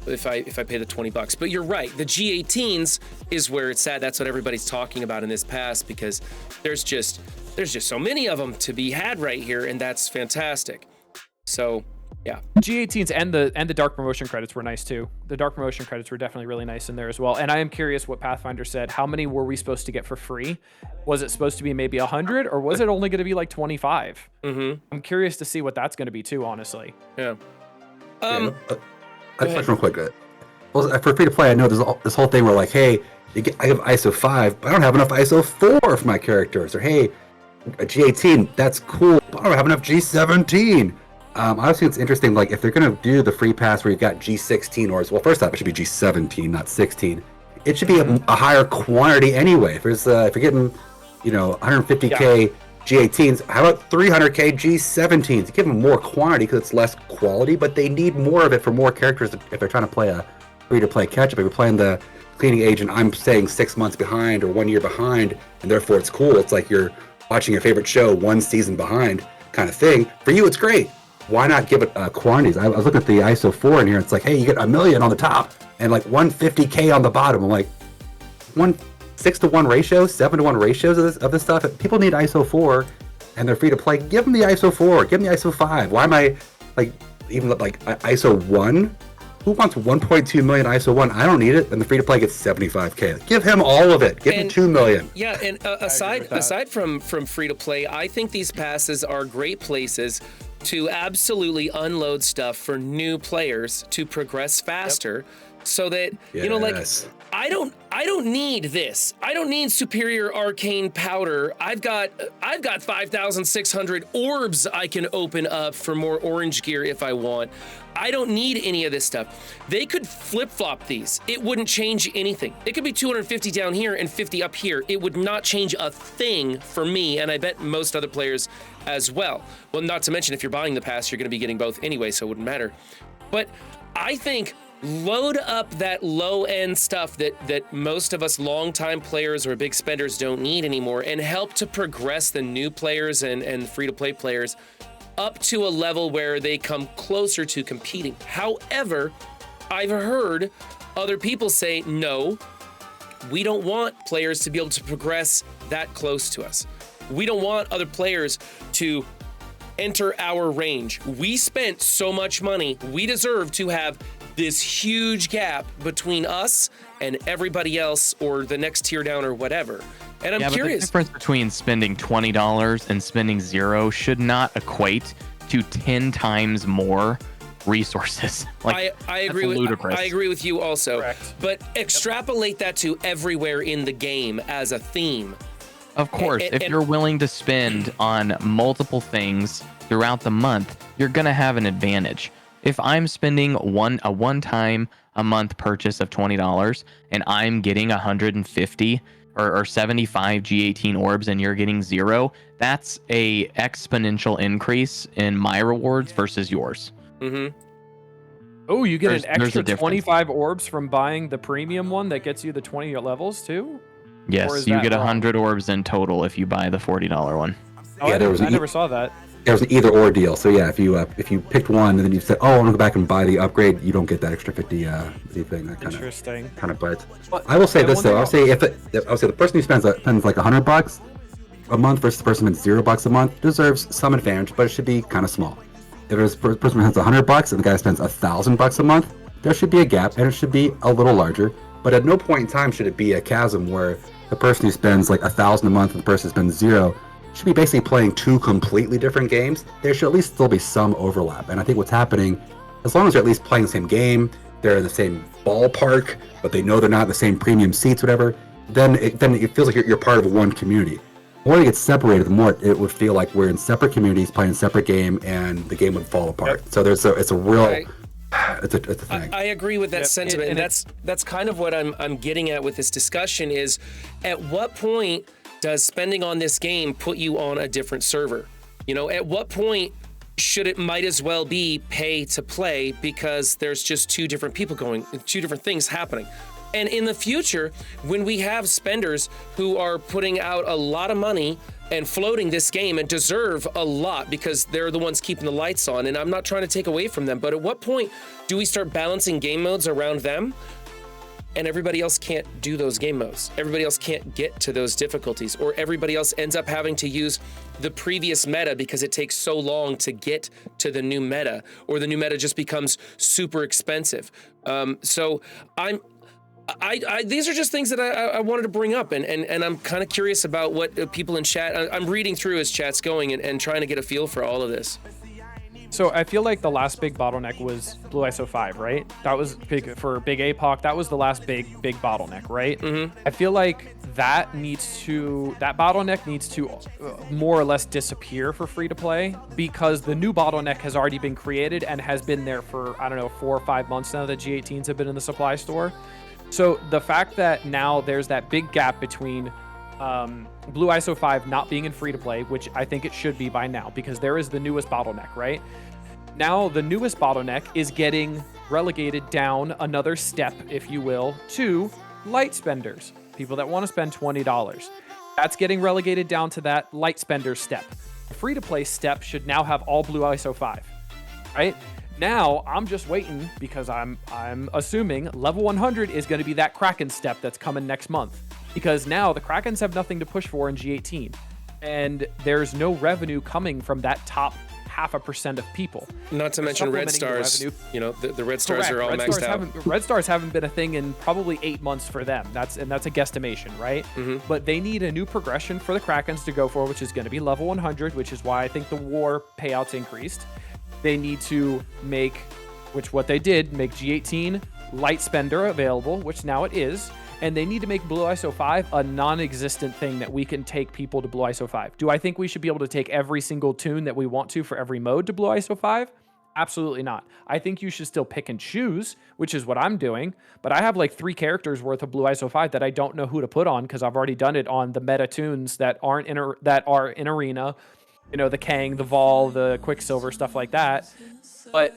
if I pay the $20. But you're right, the G18s is where it's at. That's what everybody's talking about in this pass, because there's just so many of them to be had right here, and that's fantastic. So yeah, G18s and the dark promotion credits were nice too. The dark promotion credits were definitely really nice in there as well. And I am curious what Pathfinder said. How many were we supposed to get for free? Was it supposed to be maybe 100, or was it only going to be like 25? I'm curious to see what that's going to be too, honestly. Yeah. A question real quick. Well, for free to play, I know there's this whole thing where like, hey, I have ISO 5, but I don't have enough ISO 4 for my characters. Or hey, a G18, that's cool, but I don't have enough G17. I think it's interesting, like if they're gonna do the free pass where you've got G16 orbs, well, first off, it should be G17, not 16. It should be a higher quantity anyway. If there's if you're getting, 150k G18s, how about 300k G17s? Give them more quantity because it's less quality, but they need more of it for more characters if they're trying to play a free-to-play catch-up. If you're playing the cleaning agent, I'm saying 6 months behind or 1 year behind, and therefore it's cool. It's like you're watching your favorite show 1 season behind kind of thing. For you, it's great. Why not give it quantities? I was looking at the ISO 4 in here. It's like, hey, you get 1 million on the top and like 150k on the bottom. I'm like, 6-to-1 ratio, 7-to-1 ratios of this stuff. If people need ISO 4 and they're free to play, give them the ISO 4, give them the ISO 5. Why am I even ISO 1? Who wants 1.2 million ISO 1? I don't need it. And the free to play gets 75k. Give him all of it. Give him 2 million. Yeah, and aside from free to play, I think these passes are great places to absolutely unload stuff for new players to progress faster, so that I don't need this. I don't need superior arcane powder. I've got 5,600 orbs I can open up for more orange gear if I want. I don't need any of this stuff. They could flip-flop these. It wouldn't change anything. It could be 250 down here and 50 up here. It would not change a thing for me, and I bet most other players as well. Well, not to mention if you're buying the pass, you're going to be getting both anyway, so it wouldn't matter. But I think load up that low-end stuff that most of us longtime players or big spenders don't need anymore, and help to progress the new players and free-to-play players up to a level where they come closer to competing. However, I've heard other people say, no, we don't want players to be able to progress that close to us. We don't want other players to enter our range. We spent so much money, we deserve to have this huge gap between us and everybody else or the next tier down or whatever. And I'm curious. The difference between spending $20 and spending $0 should not equate to 10 times more resources. I agree with ludicrous. I agree with you also. Correct. But extrapolate that to everywhere in the game as a theme. Of course, if you're willing to spend on multiple things throughout the month, you're gonna have an advantage. If I'm spending a one-time a month purchase of $20 and I'm getting 150 or 75 G18 orbs and you're getting 0, that's a exponential increase in my rewards versus yours. Oh, you get an extra 25 orbs from buying the premium one that gets you the 20 levels too? Yes, you get 100 orbs in total if you buy the $40 one. Oh, yeah, I never saw that. There was an either or deal. So yeah, if you picked one and then you said, oh, I want to go back and buy the upgrade, you don't get that extra 50 thing. That kind of bites. I will say this though. I'll say the person who spends like $100 a month versus the person who spends $0 a month deserves some advantage, but it should be kind of small. If there's a person who spends $100 and the guy spends $1,000 a month, there should be a gap and it should be a little larger. But at no point in time should it be a chasm where the person who spends like $1,000 a month and the person who spends 0 should be basically playing two completely different games. There should at least still be some overlap. And I think what's happening, as long as they're at least playing the same game, they're in the same ballpark, but they know they're not in the same premium seats, whatever, then it feels like you're part of one community. The more they get separated, the more it would feel like we're in separate communities playing a separate game, and the game would fall apart. So it's a real... It's a thing. I agree with that sentiment, and that's kind of what I'm getting at with this discussion is, at what point does spending on this game put you on a different server? At what point should it might as well be pay to play because there's just two different things happening? And in the future, when we have spenders who are putting out a lot of money and floating this game and deserve a lot because they're the ones keeping the lights on, and I'm not trying to take away from them, but at what point do we start balancing game modes around them and everybody else can't do those game modes? Everybody else can't get to those difficulties, or everybody else ends up having to use the previous meta because it takes so long to get to the new meta, or the new meta just becomes super expensive. So these are just things that I wanted to bring up, and I'm kind of curious about what people in chat. I'm reading through as chat's going and trying to get a feel for all of this. So I feel like the last big bottleneck was Blue ISO 5, right? That was big for Big APOC. That was the last big bottleneck, right? Mm-hmm. I feel like that bottleneck needs to more or less disappear for free to play, because the new bottleneck has already been created and has been there for, I don't know, 4 or 5 months now that G18s have been in the supply store. So the fact that now there's that big gap between Blue ISO 5 not being in free-to-play, which I think it should be by now, because there is the newest bottleneck, right? Now the newest bottleneck is getting relegated down another step, if you will, to light spenders, people that want to spend $20. That's getting relegated down to that light spender step. The free-to-play step should now have all Blue ISO 5, right? Now, I'm just waiting because I'm assuming level 100 is going to be that Kraken step that's coming next month. Because now the Krakens have nothing to push for in G18. And there's no revenue coming from that top 0.5% of people. Not to mention red stars. You know, the red stars Correct. are all maxed out. Red stars haven't been a thing in probably 8 months for them. That's a guesstimation, right? Mm-hmm. But they need a new progression for the Krakens to go for, which is going to be level 100, which is why I think the war payouts increased. They need to make, which what they did, make G18 light spender available, which now it is. And they need to make Blue ISO 5 a non-existent thing that we can take people to Blue ISO 5. Do I think we should be able to take every single tune that we want to for every mode to Blue ISO 5? Absolutely not. I think you should still pick and choose, which is what I'm doing. But I have like 3 characters worth of Blue ISO 5 that I don't know who to put on because I've already done it on the meta tunes that are in Arena. You know, the Kang, the Vol, the Quicksilver, stuff like that. But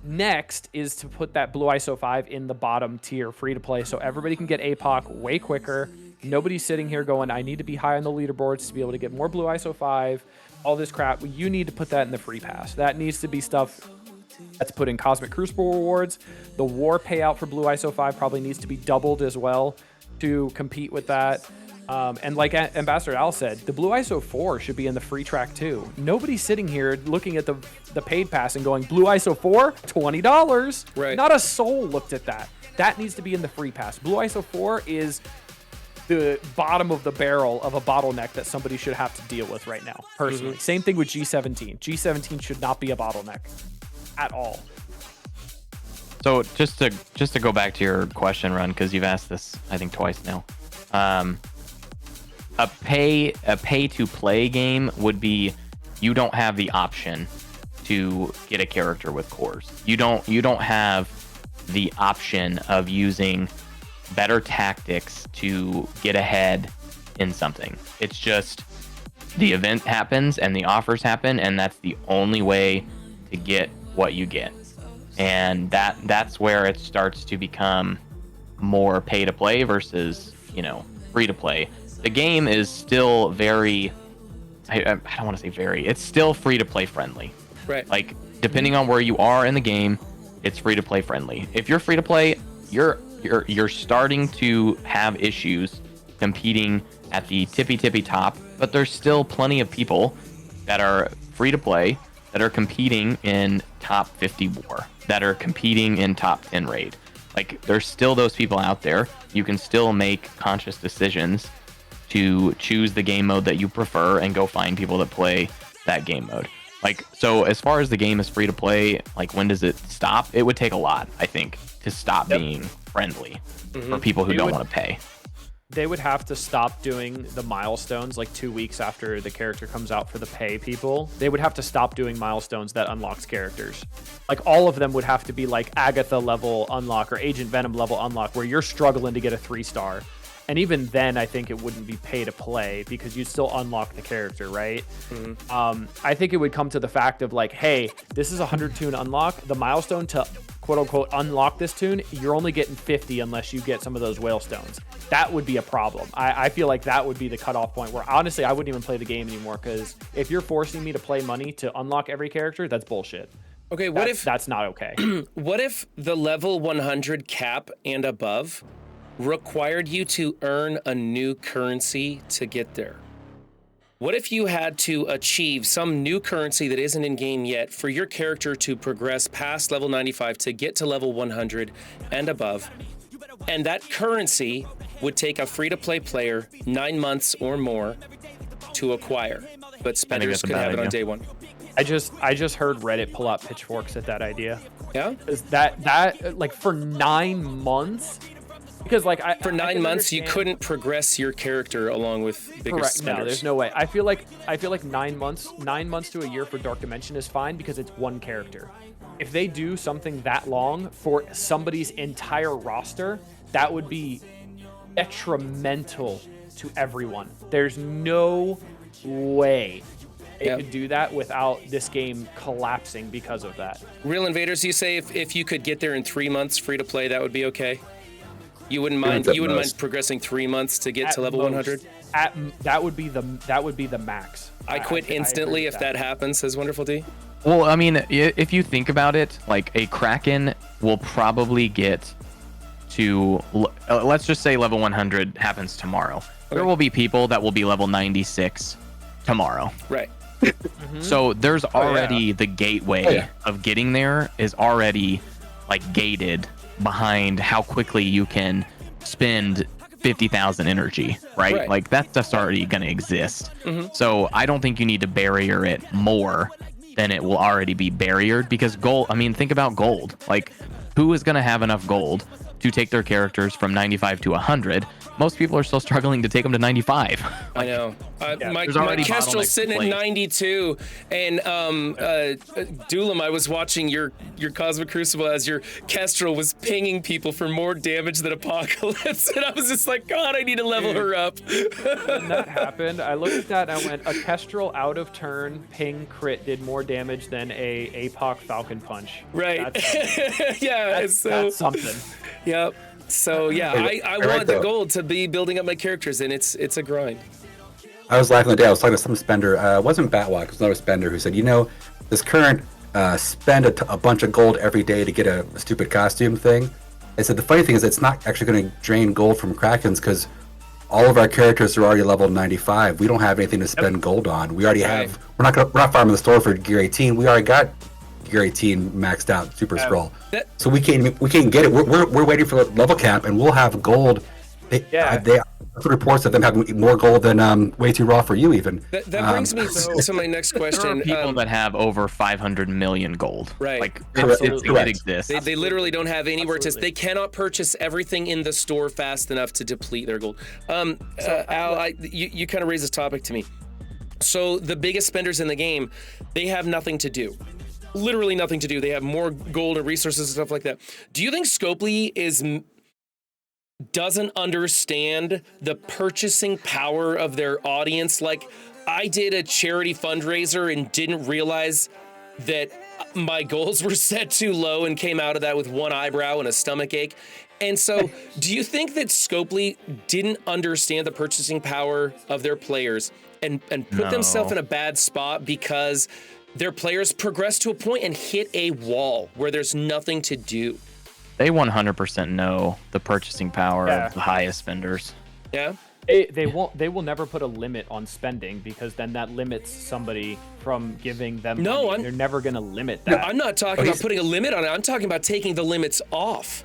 next is to put that Blue ISO 5 in the bottom tier, free to play, so everybody can get APOC way quicker. Nobody's sitting here going, I need to be high on the leaderboards to be able to get more Blue ISO 5, all this crap. You need to put that in the free pass. That needs to be stuff that's put in Cosmic Crucible rewards. The war payout for Blue ISO 5 probably needs to be doubled as well to compete with that. And like Ambassador Al said, the Blue ISO 4 should be in the free track too. Nobody's sitting here looking at the paid pass and going, Blue ISO 4, $20. Right. Not a soul looked at that. That needs to be in the free pass. Blue ISO 4 is the bottom of the barrel of a bottleneck that somebody should have to deal with right now, personally. Mm-hmm. Same thing with G17. G17 should not be a bottleneck at all. So just to go back to your question, Run, because you've asked this, I think, twice now. A pay to play game would be, you don't have the option to get a character with cores. You don't have the option of using better tactics to get ahead in something. It's just the event happens and the offers happen, and that's the only way to get what you get. And that's where it starts to become more pay to play versus, free to play. The game is still very, I don't want to say very, it's still free to play friendly. Right. Like, depending on where you are in the game, it's free to play friendly. If you're free to play, you're starting to have issues competing at the tippy top, but there's still plenty of people that are free to play that are competing in top 50 war, that are competing in top 10 raid. Like, there's still those people out there. You can still make conscious decisions to choose the game mode that you prefer and go find people that play that game mode. Like, so as far as the game is free to play, like, when does it stop? It would take a lot, I think, to stop being friendly for people who don't want to pay. They would have to stop doing the milestones like 2 weeks after the character comes out for the pay people. They would have to stop doing milestones that unlocks characters. Like, all of them would have to be like Agatha level unlock or Agent Venom level unlock, where you're struggling to get a 3-star. And even then, I think it wouldn't be pay to play because you still unlock the character, right? Mm-hmm. I think it would come to the fact of like, hey, this is a 100 tune unlock. The milestone to quote unquote unlock this toon, you're only getting 50 unless you get some of those whale stones. That would be a problem. I feel like that would be the cutoff point where honestly I wouldn't even play the game anymore, because if you're forcing me to play money to unlock every character, that's bullshit. Okay, That's not okay. what if the level 100 cap and above required you to earn a new currency to get there? What if you had to achieve some new currency that isn't in game yet for your character to progress past level 95 to get to level 100 and above? And that currency would take a free-to-play player 9 months or more to acquire, but spenders could have it on day one. I just heard Reddit pull out pitchforks at that idea. Yeah? Is that like for 9 months? Because like for 9 months you couldn't progress your character along with bigger correct. spenders. No, there's no way. I feel like 9 months to a year for Dark Dimension is fine because it's one character. If they do something that long for somebody's entire roster, that would be detrimental to everyone. There's no way they could do that without this game collapsing because of that. Real Invaders, you say if you could get there in 3 months free to play, that would be okay? You wouldn't mind progressing 3 months to get to level 100? That would be the max. I quit instantly if that happens, says Wonderful D. Well, I mean, if you think about it, like a Kraken will probably get to, let's just say level 100 happens tomorrow. Okay. There will be people that will be level 96 tomorrow. Right. So there's already the gateway of getting there is already like gated behind how quickly you can spend 50,000 energy, right? Like that stuff's already going to exist. So I don't think you need to barrier it more than it will already be barriered, because gold, I mean, think about gold. Like who is going to have enough gold to take their characters from 95 to 100? Most people are still struggling to take them to 95. I know. My Kestrel's sitting at 92, and Duelam, I was watching your Cosmic Crucible as your Kestrel was pinging people for more damage than Apocalypse, and I was just like, God, I need to level her up. When that happened, I looked at that and I went, a Kestrel out of turn ping crit did more damage than a APOC Falcon Punch. Right. That's something. Yep. So yeah, I want the gold to be building up my characters, and it's a grind. I was laughing the day I was talking to some spender. It wasn't Batwalk, it was another spender who said, this current spend a bunch of gold every day to get a stupid costume thing. I said the funny thing is it's not actually going to drain gold from Krakens, because all of our characters are already level 95. We don't have anything to spend gold on. We already have. We're not farming the store for Gear 18. We already got Gear 18 maxed out Super Scroll. So we can't get it. We're waiting for the level cap, and we'll have gold. They reports of them having more gold than Way Too Raw for You even. That brings me to my next question. There are people that have over 500 million gold. Right. Like it exists. They literally don't have anywhere to. They cannot purchase everything in the store fast enough to deplete their gold. Al, you kind of raised this topic to me. So the biggest spenders in the game, they have nothing to do. Literally nothing to do. They have more gold and resources and stuff like that. Do you think Scopely doesn't understand the purchasing power of their audience? Like, I did a charity fundraiser and didn't realize that my goals were set too low and came out of that with one eyebrow and a stomach ache. And so, do you think that Scopely didn't understand the purchasing power of their players and put themselves in a bad spot because their players progress to a point and hit a wall where there's nothing to do? They 100% know the purchasing power of the highest spenders. Yeah. They will never put a limit on spending, because then that limits somebody from giving them money. They're never going to limit that. No, I'm not talking about putting a limit on it. I'm talking about taking the limits off.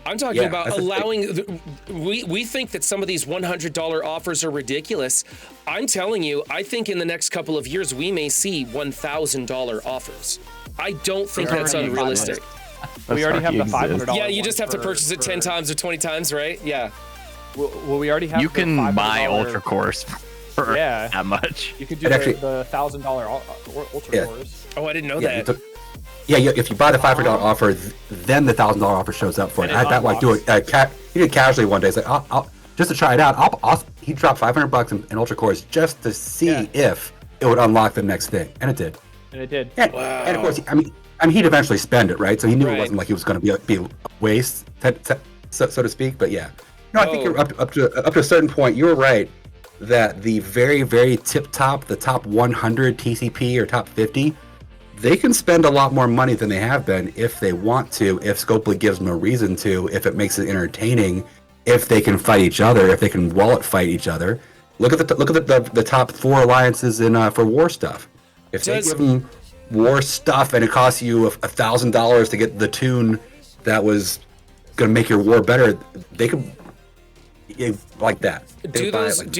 I'm talking about allowing. We think that some of these $100 offers are ridiculous. I'm telling you, I think in the next couple of years we may see $1,000 offers. I don't think that's unrealistic. We already have the $500. Yeah, you just have to purchase it 10 times or 20 times, right? Yeah. Well, we already have. You can buy Ultra Cores for that much. You could do the $1,000 Ultra Cores. Oh, I didn't know that. If you buy the $500 offer, then the $1,000 offer shows up for it. I had that like do it. He did casually one day. He's like, I'll just to try it out. He dropped $500 in Ultra Cores just to see if it would unlock the next thing, and it did. And it did. And of course, I mean, I mean, he'd eventually spend it, right? So he knew Right. it wasn't like he was going to be a waste, so to speak. But yeah, no, I think you're up to a certain point. You're right that the very, very tip top, the top 100 TCP or top 50, they can spend a lot more money than they have been if they want to, if Scopely gives them a reason to, if it makes it entertaining, if they can fight each other, if they can wallet fight each other. Look at the top 4 alliances in for war stuff. If they give them war stuff and it costs you $1,000 to get the tune that was going to make your war better, they could like that. Do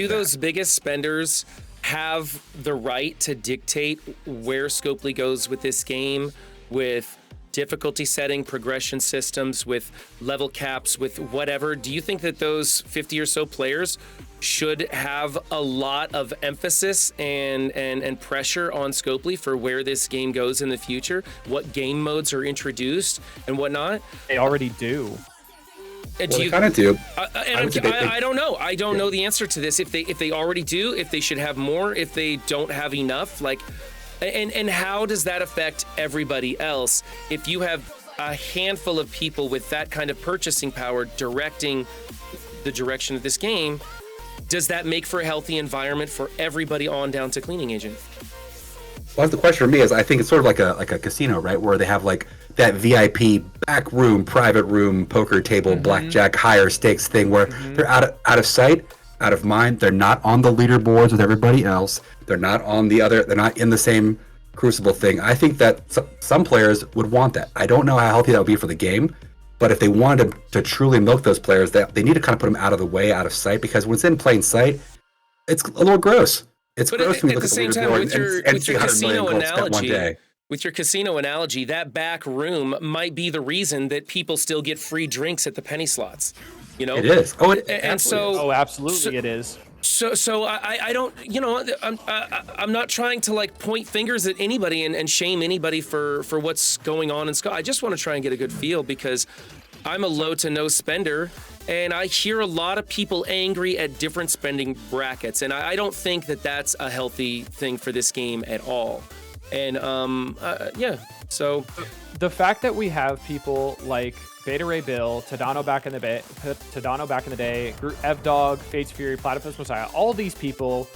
those biggest spenders have the right to dictate where Scopely goes with this game, with difficulty setting, progression systems, with level caps, with whatever? Do you think that those 50 or so players should have a lot of emphasis and pressure on Scopely for where this game goes in the future, what game modes are introduced and whatnot? They already do. They kind of do. I don't know. I don't know the answer to this. If they already do, if they should have more, if they don't have enough, like, and how does that affect everybody else? If you have a handful of people with that kind of purchasing power directing the direction of this game, does that make for a healthy environment for everybody on down to Cleaning Agent? Well, the question for me is, I think it's sort of like a casino, right? Where they have like that VIP back room, private room, poker table, blackjack, higher stakes thing, where they're out of sight, out of mind. They're not on the leaderboards with everybody else. They're not on the other. They're not in the same Crucible thing. I think that some players would want that. I don't know how healthy that would be for the game, but if they wanted to truly milk those players, they need to kind of put them out of the way, out of sight, because when it's in plain sight, it's a little gross. It's but gross when you at look the at the same time, leaderboard with your casino analogy, one day. with your casino analogy, that back room might be the reason that people still get free drinks at the penny slots. You know, it is. Oh, it and so absolutely, it is. So I don't, you know, I'm not trying to like point fingers at anybody and shame anybody for what's going on in Scott. I just want to try and get a good feel, because I'm a low to no spender, and I hear a lot of people angry at different spending brackets, and I don't think that that's a healthy thing for this game at all. And yeah, so the fact that we have people like Beta Ray Bill, Tadano back in the day, Evdog, Fates Fury, Platypus Messiah, all these people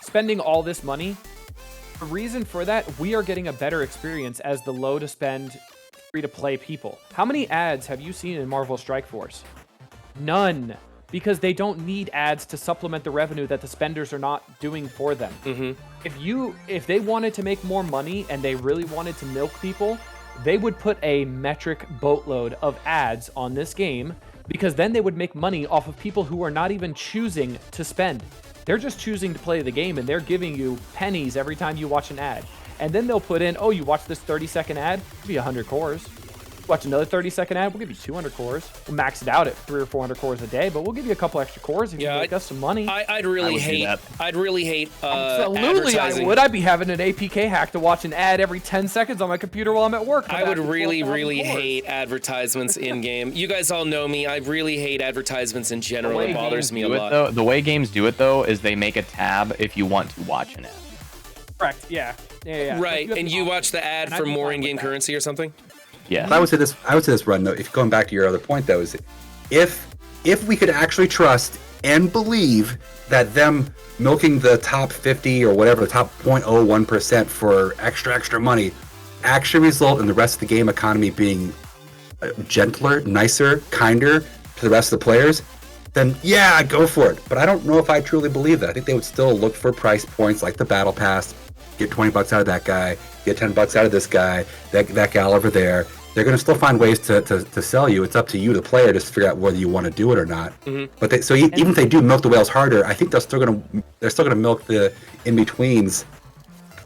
spending all this money. The reason for that, we are getting a better experience as the low to spend, free to play people. How many ads have you seen in Marvel Strike Force? None. Because they don't need ads to supplement the revenue that the spenders are not doing for them. If they wanted to make more money and they really wanted to milk people, they would put a metric boatload of ads on this game, because then they would make money off of people who are not even choosing to spend. They're just choosing to play the game, and they're giving you pennies every time you watch an ad. And then they'll put in, oh, you watch this 30-second ad, it'll be 100 cores. Watch another 30-second ad, we'll give you 200 cores. We'll max it out at 300 or 400 cores a day, but we'll give you a couple extra cores if you make us some money. I'd really hate Absolutely, advertising. I would. I'd be having an APK hack to watch an ad every 10 seconds on my computer while I'm at work. I would really hate advertisements in game. You guys all know me. I really hate advertisements in general. It bothers me a lot. The way games do it, though, is they make a tab if you want to watch an ad. Correct. Yeah. Right, and you watch the ad for more in-game currency or something? Yeah. I would say this, Run, though, if going back to your other point, though, is if we could actually trust and believe that them milking the top 50 or whatever, the top 0.01% for extra money actually result in the rest of the game economy being gentler, nicer, kinder to the rest of the players, then yeah, go for it. But I don't know if I truly believe that. I think they would still look for price points like the Battle Pass, get 20 bucks out of that guy, get 10 bucks out of this guy, that gal over there. They're going to still find ways to sell you. It's up to you, the player, just to figure out whether you want to do it or not. But even if they do milk the whales harder, I think they're still going to milk the in betweens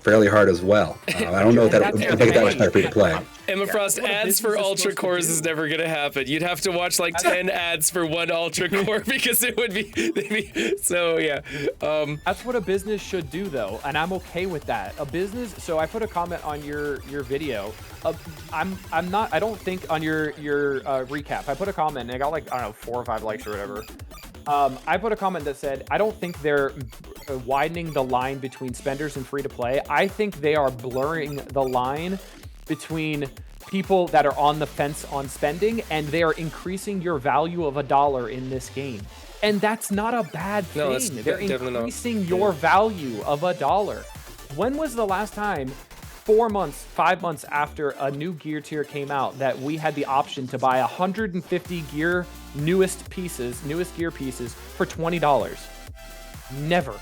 fairly hard as well. I don't know if that would make it that much better free to play. Emma Frost, ads for Ultra Cores is never going to happen. You'd have to watch like 10 ads for one Ultra Core because it would be so yeah. That's what a business should do, though, and I'm okay with that. A business. So I put a comment on your video. I don't think on your recap. I put a comment and I got like, I don't know, 4 or 5 likes or whatever. I put a comment that said, I don't think they're widening the line between spenders and free to play. I think they are blurring the line between people that are on the fence on spending, and they are increasing your value of $1 in this game. And that's not a bad thing. No, it's They're definitely increasing not. your value of $1. When was the last time, 4 months, 5 months after a new gear tier came out, that we had the option to buy 150 gear newest gear pieces for $20? Never.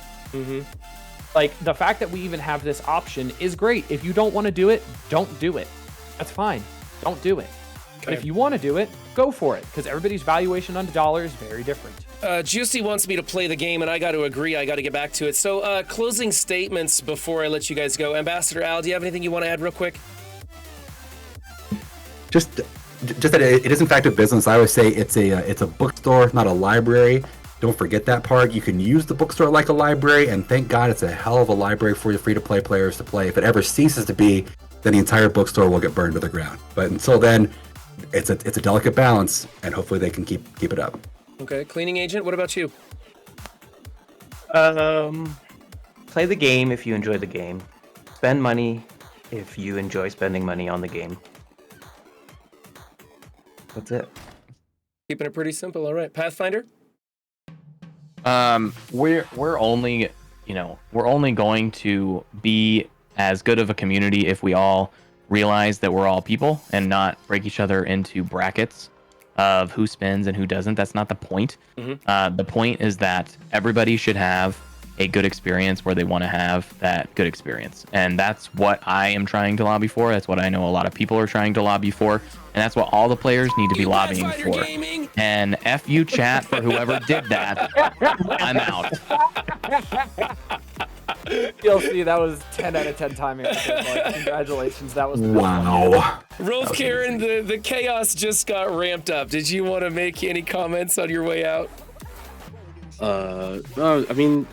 Like, the fact that we even have this option is great. If you don't want to do it, don't do it. That's fine. Don't do it. But if you want to do it, go for it, because everybody's valuation on the dollar is very different. Juicy wants me to play the game, and I got to agree. I got to get back to it. So, closing statements before I let you guys go. Ambassador Al, do you have anything you want to add real quick? Just that it is in fact a business. I always say it's a bookstore, not a library. Don't forget that part. You can use the bookstore like a library, and thank God it's a hell of a library for your free-to-play players to play. If it ever ceases to be, then the entire bookstore will get burned to the ground. But until then, it's a delicate balance, and hopefully they can keep it up. Okay, cleaning agent, what about you? Play the game if you enjoy the game. Spend money if you enjoy spending money on the game. That's it. Keeping it pretty simple. All right, Pathfinder. We're only going to be as good of a community if we all realize that we're all people and not break each other into brackets of who spends and who doesn't. That's not the point. The point is that everybody should have a good experience where they want to have that good experience. And that's what I am trying to lobby for. That's what I know a lot of people are trying to lobby for. And that's what all the players need to be lobbying for. And F you chat for whoever did that. I'm out. You'll see, that was 10 out of 10 timing. Congratulations, that was Wow. Rolf Karen, the chaos just got ramped up. Did you want to make any comments on your way out? No, I mean,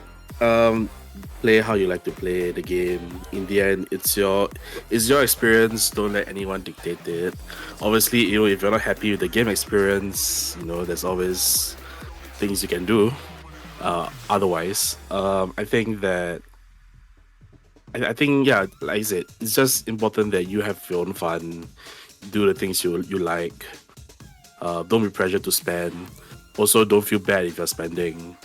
play how you like to play the game. In the end, it's your experience. Don't let anyone dictate it. Obviously, if you're not happy with the game experience, there's always things you can do. Otherwise, I think, yeah, like I said, it's just important that you have your own fun, do the things you like. Don't be pressured to spend. Also, don't feel bad if you're spending.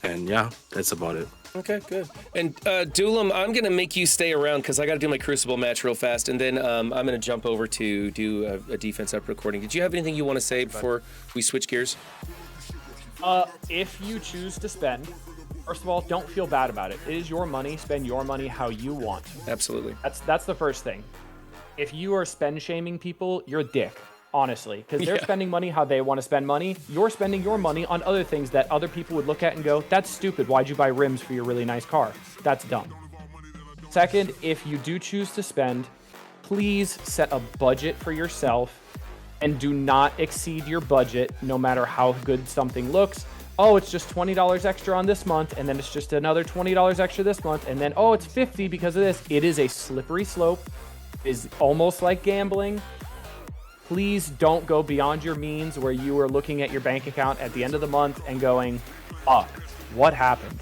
And yeah, that's about it. Okay, good. And Dulam, I'm going to make you stay around because I got to do my Crucible match real fast, and then I'm going to jump over to do a defense up recording. Did you have anything you want to say before we switch gears? If you choose to spend, first of all, don't feel bad about it. It is your money. Spend your money how you want. Absolutely. That's the first thing. If you are spend shaming people, you're a dick, honestly, because they're spending money how they want to spend money. You're spending your money on other things that other people would look at and go, that's stupid. Why'd you buy rims for your really nice car? That's dumb. Second, if you do choose to spend, please set a budget for yourself and do not exceed your budget no matter how good something looks. Oh, it's just $20 extra on this month, and then it's just another $20 extra this month, and then, oh, it's $50 because of this. It is a slippery slope. It is almost like gambling. Please don't go beyond your means where you are looking at your bank account at the end of the month and going, fuck, what happened?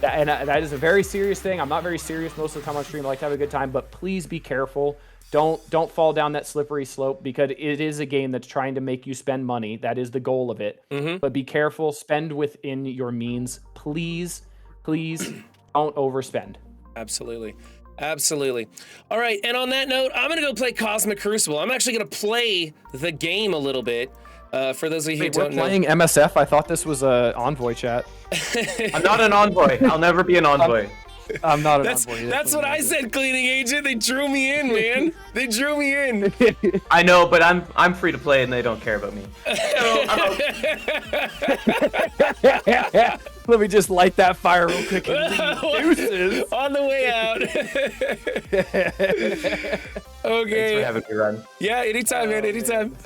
That is a very serious thing. I'm not very serious most of the time on stream. I like to have a good time, but please be careful. Don't fall down that slippery slope, because it is a game that's trying to make you spend money. That is the goal of it. But be careful. Spend within your means. Please don't overspend. Absolutely. All right, and on that note, I'm going to go play Cosmic Crucible. I'm actually going to play the game a little bit. For those of you who don't know. We're playing MSF. I thought this was a envoy chat. I'm not an envoy. I'll never be an envoy. I'm not an envoy. That's what I said, cleaning agent. They drew me in, man. They drew me in. I know, but I'm free to play and they don't care about me. Let me just light that fire real quick and leave. Deuces. On the way out. Okay. Thanks for having me, Run. Yeah, anytime, man. Anytime.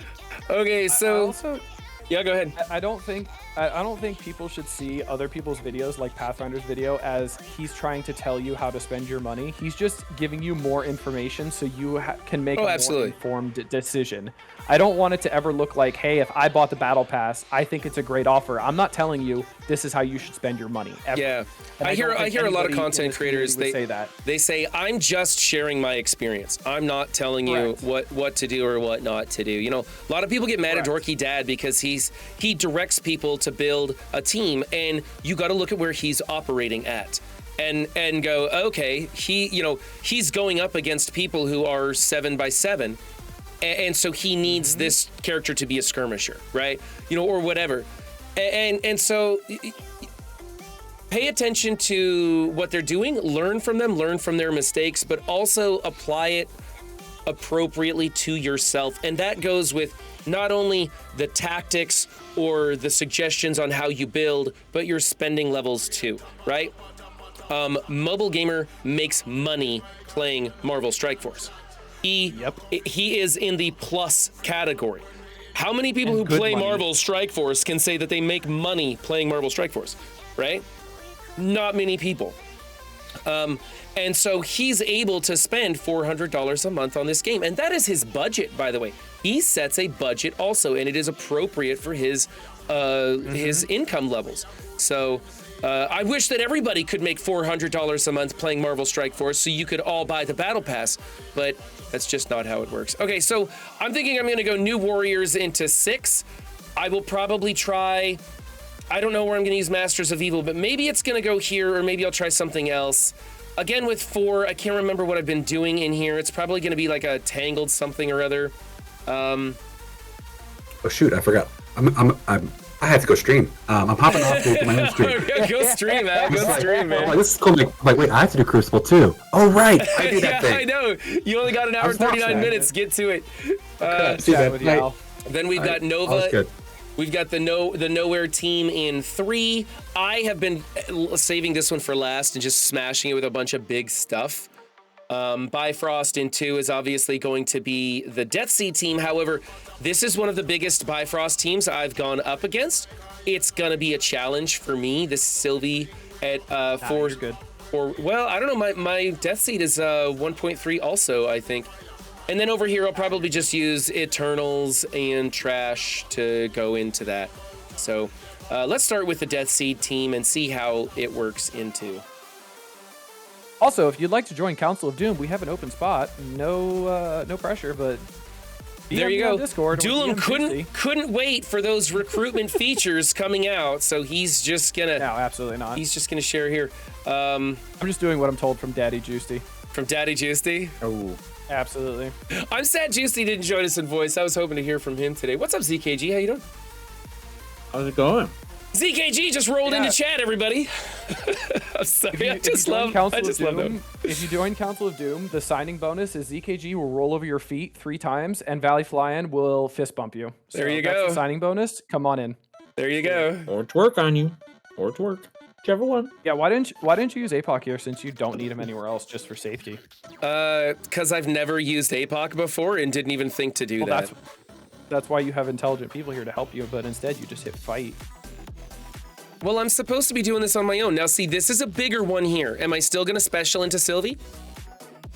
Okay, so I also, yeah, go ahead. I don't think I don't think people should see other people's videos like Pathfinder's video as he's trying to tell you how to spend your money. He's just giving you more information so you can make a more informed decision. I don't want it to ever look like, hey, if I bought the battle pass, I think it's a great offer. I'm not telling you this is how you should spend your money. Ever. Yeah, And I hear a lot of content creators they say I'm just sharing my experience. I'm not telling you what to do or what not to do. You know, a lot of people get mad at Dorky Dad because he directs people to build a team, and you got to look at where he's operating at. And go, okay, he's going up against people who are 7x7, and so he needs this character to be a skirmisher, right? You know, or whatever. And so pay attention to what they're doing, learn from them, learn from their mistakes, but also apply it appropriately to yourself. And that goes with not only the tactics or the suggestions on how you build, but your spending levels too, right? Mobile Gamer makes money playing Marvel Strike Force. He is in the plus category. How many people who play Marvel Strike Force can say that they make money playing Marvel Strike Force, right? Not many people. And so he's able to spend $400 a month on this game. And that is his budget, by the way. He sets a budget also, and it is appropriate for his income levels. So I wish that everybody could make $400 a month playing Marvel Strike Force so you could all buy the Battle Pass, but that's just not how it works. Okay, so I'm thinking I'm gonna go New Warriors into 6. I will probably try, I don't know where I'm gonna use Masters of Evil, but maybe it's gonna go here, or maybe I'll try something else. Again, with 4, I can't remember what I've been doing in here. It's probably gonna be like a Tangled something or other. Oh shoot, I forgot. I have to go stream. I'm popping off to my own stream. Go stream, man. Go stream, man. Oh, this is cool. Like, wait, I have to do Crucible too. Oh, right. I do that thing. I know. You only got an hour and 39 minutes. Get to it. Then we've got Nova. We've got the Nowhere team in 3. I have been saving this one for last and just smashing it with a bunch of big stuff. Bifrost in 2 is obviously going to be the Death Seed team. However, this is one of the biggest Bifrost teams I've gone up against. It's gonna be a challenge for me. This Sylvie at 4. Good. Or well, I don't know. My Death Seed is 1.3 also, I think. And then over here, I'll probably just use Eternals and Trash to go into that. So let's start with the Death Seed team and see how it works into. Also, if you'd like to join Council of Doom, we have an open spot. No pressure, but there you go. Discord. Doolum couldn't wait for those recruitment features coming out, so he's just gonna. No, absolutely not. He's just gonna share here. I'm just doing what I'm told from Daddy Juicy. From Daddy Juicy? Oh, absolutely. I'm sad Juicy didn't join us in voice. I was hoping to hear from him today. What's up, ZKG? How you doing? How's it going? ZKG just rolled into chat, everybody. I'm sorry, I just love him. If you join Council of Doom, the signing bonus is ZKG will roll over your feet 3 times, and Valley Fly-In will fist bump you. So there you that's go. The signing bonus. Come on in. There you go. Or twerk on you. Or twerk. Whichever one. Yeah, why didn't you use APOC here since you don't need him anywhere else just for safety? Because I've never used APOC before and didn't even think to do that. That's why you have intelligent people here to help you, but instead you just hit fight. Well, I'm supposed to be doing this on my own. Now, see, this is a bigger one here. Am I still going to special into Sylvie?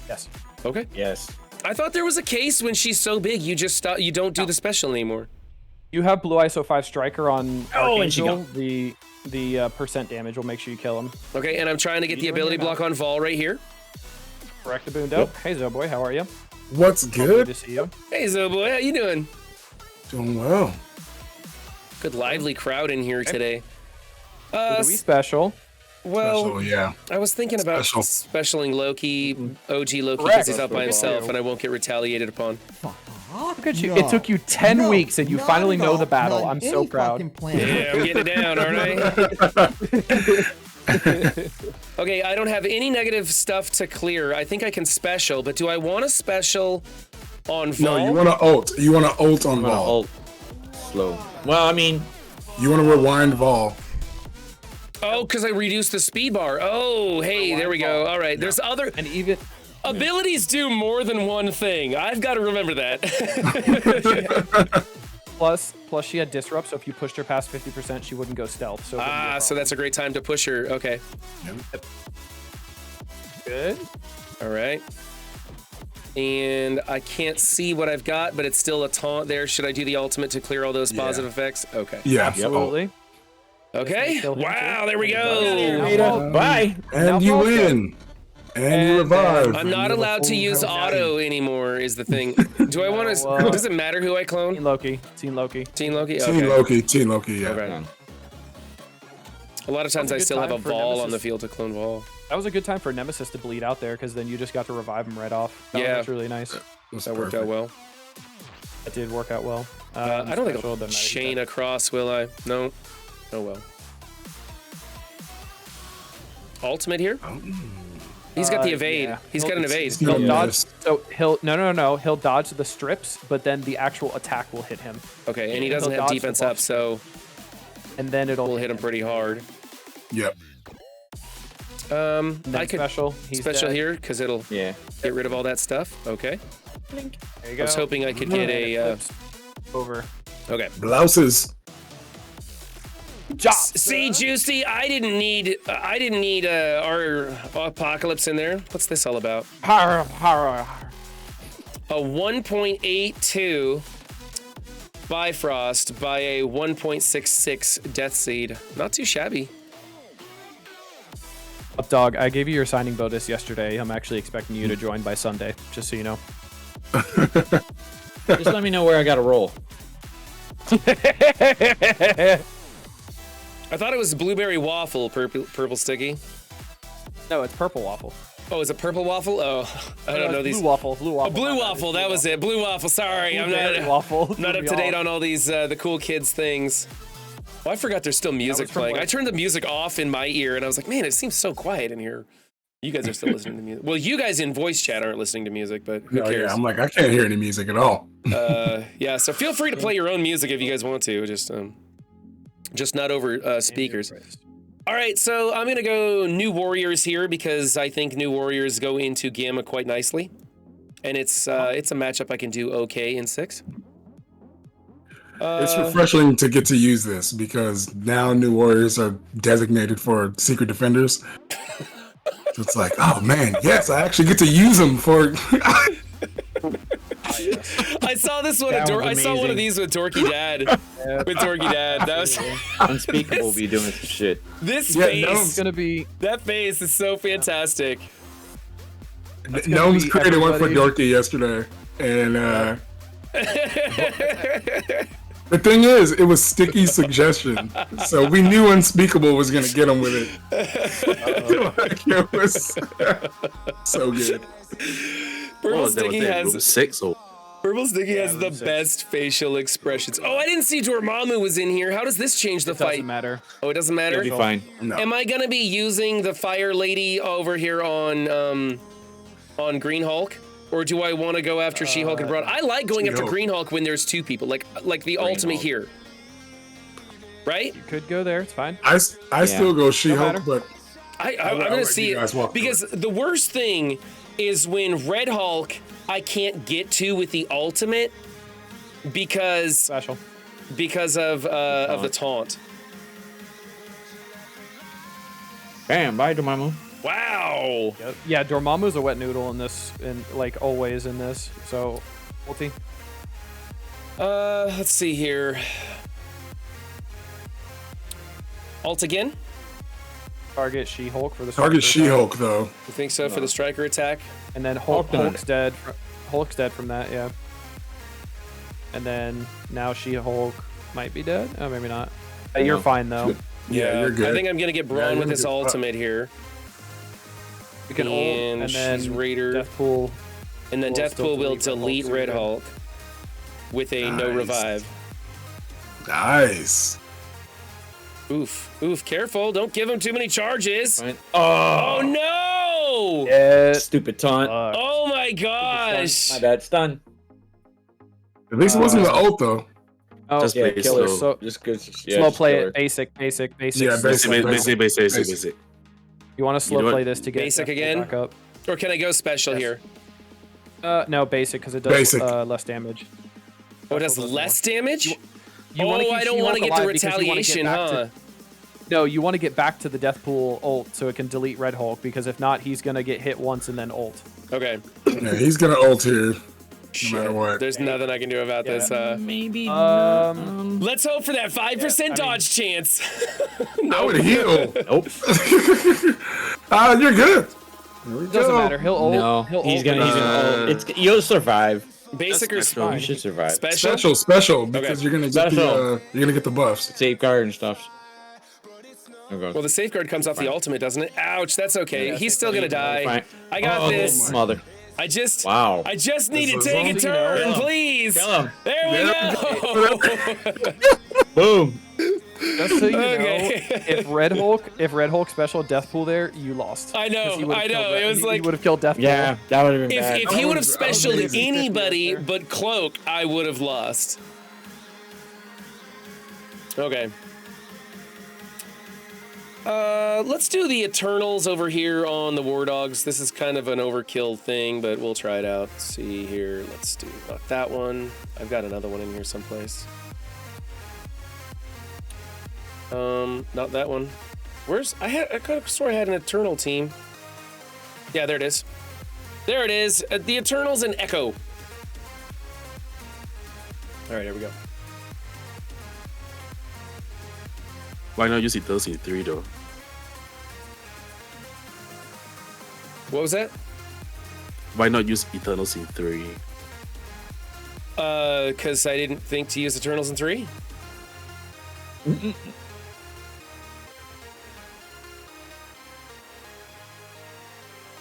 Yes. Okay. Yes. I thought there was a case when she's so big, you just stop. You don't do the special anymore. You have Blue ISO 5 Striker on Archangel. And The percent damage will make sure you kill him. Okay, and I'm trying to get the ability block on Vol right here. Correct the Boon Dope. Hey, Zoboy, how are you? What's good? Good to see you. Hey, Zoboy, how you doing? Doing well. Good lively crowd in here today. Do we special? Well, Special, yeah. I was thinking about specialing Loki, OG Loki, because he's out by himself, and I won't get retaliated upon. Look at you. It took you 10 weeks, and you finally know the battle. I'm so proud. Yeah, I'm getting it down, aren't I? Okay, I don't have any negative stuff to clear. I think I can special, but do I want to special on Vol? No, you want to ult. You want to ult on Vol. Ult. Slow. Well, I mean, you want to rewind Vol. Oh, because I reduced the speed bar. Oh, hey, there we go. All right, there's other... And even... Abilities do more than one thing. I've got to remember that. Plus she had disrupt, so if you pushed her past 50%, she wouldn't go stealth. So So that's a great time to push her. Okay. good. All right. And I can't see what I've got, but it's still a taunt there. Should I do the ultimate to clear all those positive effects? Okay. Yeah, Absolutely. Okay. Still hit Wow, you. there we go. Bye. And you win. And you revive. I'm not allowed to use auto anymore is the thing. Do I want to... Does it matter who I clone? Teen Loki. Teen Loki? Teen Okay. Loki, yeah. Okay. A lot of times I That's a good still have a time for Vol on Nemesis. the field to clone Vol. That was a good time for Nemesis to bleed out there, because then you just got to revive him right off. That was really nice. That worked out well. That did work out well. I don't think Special I'll doesn't matter. chain across, will I? No. Oh well. Ultimate here? He's got the evade. Yeah. He's got an evade. He'll Yeah. dodge. So he'll no. He'll dodge the strips, but then the actual attack will hit him, Okay, and he doesn't He'll have dodge the defense buff. up, so and then it'll we'll hit him pretty hard. Yep. Then I could special. He's special dead. here because it'll Yeah. get rid of all that stuff. Okay. There you I go. was hoping I could get a. Over. Okay. Blouses. See, Juicy, I didn't need our apocalypse in there. What's this all about? A 1.82 Bifrost by a 1.66 Death Seed. Not too shabby. Up dog, I gave you your signing bonus yesterday. I'm actually expecting you to join by Sunday, just so you know. Just let me know where I got to roll. I thought it was blueberry waffle, purple sticky. No, it's purple waffle. Oh, is it purple waffle? Oh, I don't know these. Blue waffle. Blue waffle. Oh, blue waffle. That was it. Blue waffle. Sorry, I'm Blueberry not waffle. not up to date on all these the cool kids things. Oh, I forgot there's still music from playing. what- I turned the music off in my ear, and I was like, man, it seems so quiet in here. You guys are still listening to music. Well, you guys in voice chat aren't listening to music, but who Oh, cares? yeah, I'm like, I can't hear any music at all. Yeah, so feel free to play your own music if you guys want to. Just not over speakers. All right, so I'm gonna go New Warriors here because I think New Warriors go into Gamma quite nicely, and it's a matchup I can do okay in 6. It's refreshing to get to use this because now New Warriors are designated for secret defenders. So it's like, oh man, yes, I actually get to use them for. I saw this one. That was I saw one of amazing. these with Dorky Dad. With Dorky Dad, that was Unspeakable be doing some shit. this Yeah, face. no. It's gonna be. That face is so fantastic. Gnomes be created one for everybody- Dorky yesterday, and the thing is, it was Sticky's suggestion, so we knew Unspeakable was gonna get him with it. Like, it was so good. Purple Oh, there was Sticky that room has 6 or Purple Sticky has the best facial expressions. Oh, I didn't see Dormammu was in here. How does this change the fight? Doesn't matter. Oh, it doesn't matter. You'll be fine. No. Am I gonna be using the Fire Lady over here on Green Hulk, or do I want to go after She-Hulk and Brawn? I like going after She-Hulk. Green Hulk when there's 2 people, like the ultimate Hulk. here, right? You could go there. It's fine. I still go She-Hulk, matter. but I'm I'll gonna let see you guys it walk through because the worst thing is when Red Hulk I can't get to with the ultimate because Special. of the taunt. Bam, bye, Dormammu. Wow. Yep. Yeah, Dormammu's a wet noodle in this, and like always in this. So, ulti. Let's see here. Ult again? Target She-Hulk for the target striker attack. She-Hulk though. You think so for the striker attack? And then Hulk done Hulk's dead. Hulk's dead from that, yeah. And then now She-Hulk might be dead. Oh, maybe not. You're fine though. Yeah, you're good. I think I'm gonna get Braun you're with gonna his get- ultimate here. You can ult, And and she's then Raider. Deathpool. And then will still Deathpool will delete delete Red Red Hulk, Hulk with a no Nice. revive. Nice. Oof, careful. Don't give him too many charges. Fine. Oh no! Yeah. Stupid taunt. Oh my gosh. My bad, stun. At least it wasn't the ult though. Oh, Just Yeah, play kill her. slow. So- Just good. slow play it. Basic. Yeah, Basic, basic. basic. You want to slow know what? play this to get Basic Deathpool again? back up. Or can I go special here? No, basic because it does Basic. less damage. Oh, it has less damage? You wanna keep I don't She-Hulk want to get the alive because you wanna get retaliation, back huh? No, you want to get back to the Death Pool ult so it can delete Red Hulk, because if not, he's going to get hit once and then ult. Okay. Yeah, he's gonna ult here. No matter what. There's nothing I can do about this. Maybe. Let's hope for that 5% dodge chance. I would heal. Nope. You're good. Here we Doesn't go. matter. He'll ult. No, He'll he's ult. gonna. It's you'll survive. Basic or That's fine. You should survive. special? Special, because you're gonna get Special. the buffs. Safeguard and stuff. Okay. Well, the safeguard comes off the ultimate, doesn't it? Ouch, that's okay. Yeah, He's still gonna die. Fine. I got this. Mother. I just need to As take a long as you know. turn, Kill him. please. Kill him. There we go. Boom. Just so you Okay. know, if Red Hulk special Death Pool there, you lost. I know, 'Cause he would've I know, killed it was he like- would have killed Death Pool. Yeah, that would have been bad. If he would have was specialed amazing. anybody but Cloak, I would have lost. Okay. Let's do the Eternals over here on the War Dogs. This is kind of an overkill thing, but we'll try it out. Let's see here. Let's do not that one. I've got another one in here someplace. Not that one. I could have swore I had an Eternal team. Yeah, there it is. There it is. The Eternals and Echo. All right, here we go. Why not use Eternals in 3 though? What was that? Why not use Eternals in 3? Because I didn't think to use Eternals in 3.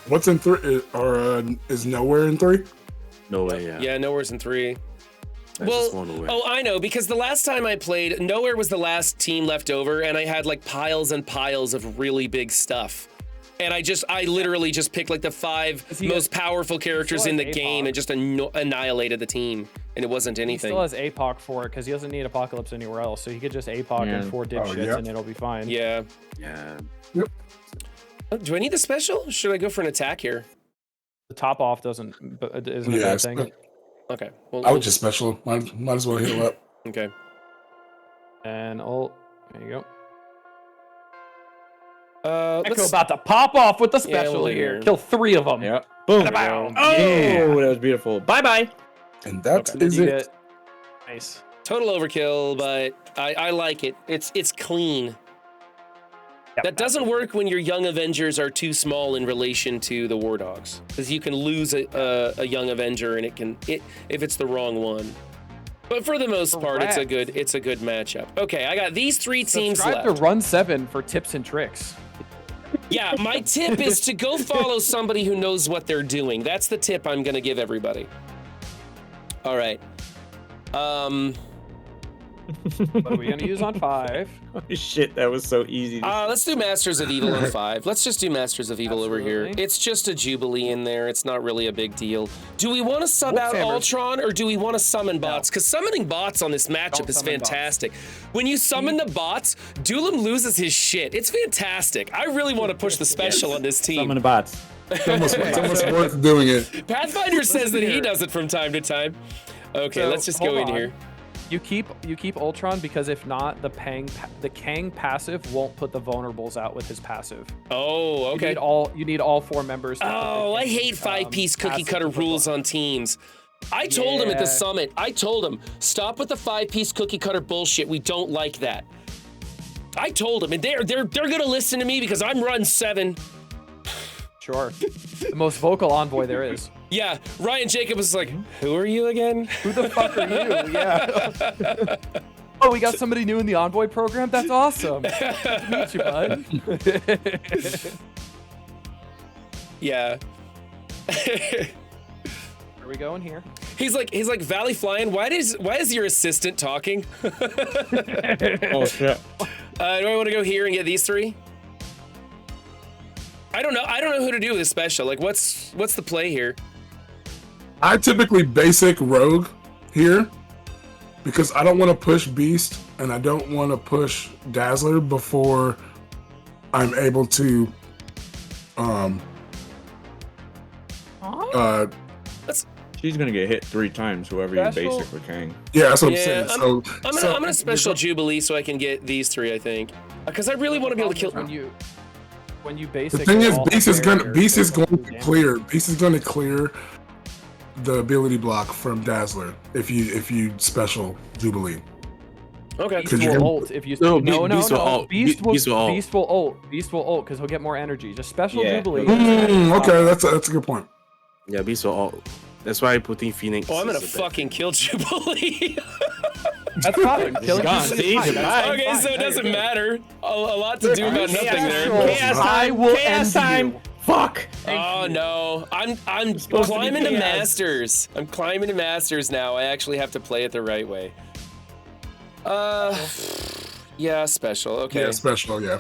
What's in 3? Is nowhere in 3? No way, yeah. Yeah, Nowhere's in 3. That's just one away. I know, because the last time I played, Nowhere was the last team left over, and I had like piles and piles of really big stuff. And I literally just picked like the 5 most powerful characters in the game and just annihilated the team. And it wasn't anything. He still has APOC for it because he doesn't need Apocalypse anywhere else. So he could just APOC and 4 dipshits and it'll be fine. Yeah. Yeah. Yep. Do I need the special? Should I go for an attack here? The top off isn't a bad thing. Okay. Well, I would just special. Might as well heal up. Okay. And ult. There you go. Let's about to pop off with the Yeah, special we'll here. hear. Kill 3 of them. Yeah. Boom. Bada-bow. Oh, Yeah. that was beautiful. Bye bye. And that And then is you it. get- Nice. total overkill, but I like it. It's clean. That doesn't work when your young Avengers are too small in relation to the War Dogs, because you can lose a young Avenger and if it's the wrong one. But for the most part, it's a good matchup. Okay, I got these 3 teams Subscribe left. to Run 7 for tips and tricks. Yeah, my tip is to go follow somebody who knows what they're doing. That's the tip I'm gonna give everybody. All right. What are we gonna use on 5? Holy shit, that was so easy. Let's do Masters of Evil on 5. Let's just do Masters of Evil over here. Absolutely. It's just a Jubilee in there. It's not really a big deal. Do we want to sub out Whatever. Ultron or do we want to summon bots? Because summoning bots on this matchup Don't is summon bots. fantastic. When you summon the bots, Doolum loses his shit. It's fantastic. I really want to push the special on this team. Summon the bots. It's almost worth doing it. Pathfinder says that he does it from time to time. Okay, So, let's just go hold in on. here. You keep Ultron because if not, the Kang passive won't put the vulnerables out with his passive. Oh, okay. You need all 4 members. To put the Oh, I Kang, hate 5-piece cookie passive cutter to put rules on. on teams. I told him at the Yeah. summit, I told him, stop with the 5-piece cookie cutter bullshit. We don't like that. I told him, and they're gonna listen to me because I'm run 7. Sure. The most vocal envoy there is. Yeah, Ryan Jacob was like, who are you again? Who the fuck are you? Yeah. Oh, we got somebody new in the envoy program? That's awesome. Good to meet you, bud. Yeah. Are we going here? He's like Valley Flying. Why is your assistant talking? Oh shit. Do I want to go here and get these 3? I don't know who to do with this special. Like, what's the play here? I typically basic rogue here because I don't want to push Beast and I don't want to push Dazzler before I'm able to She's gonna get hit 3 times. Whoever you Special- basically can. Yeah, that's what I'm Yeah, saying. I'm gonna special Jubilee so I can get these 3, I think, because I really want to be able to kill. When you The basic. thing is, all Beast is barriers, gonna Beast is they don't going do to damage. clear. Beast is going to clear the ability block from Dazzler if you special Jubilee. Okay. Beast 'Cause you're will gonna- ult if you. No, No, Beast will ult. Beast will Beast will ult. Beast will ult. Beast will ult because he'll get more energy. Just special Yeah. Jubilee. Okay, that's a good point. Yeah, Beast will all. That's why putting Phoenix. Oh, I'm gonna is a bad fucking kill Jubilee. That's fine. Killing gone. Jubilee See, is fine. goodbye. That's Okay, fine. so it doesn't matter. A lot to do about nothing there. Chaos I time. will Chaos end time. you. Fuck. Oh no, I'm supposed to be climbing to chaos. Masters. I'm climbing to Masters now. I actually have to play it the right way. Yeah, special. Okay. Yeah, special. Yeah.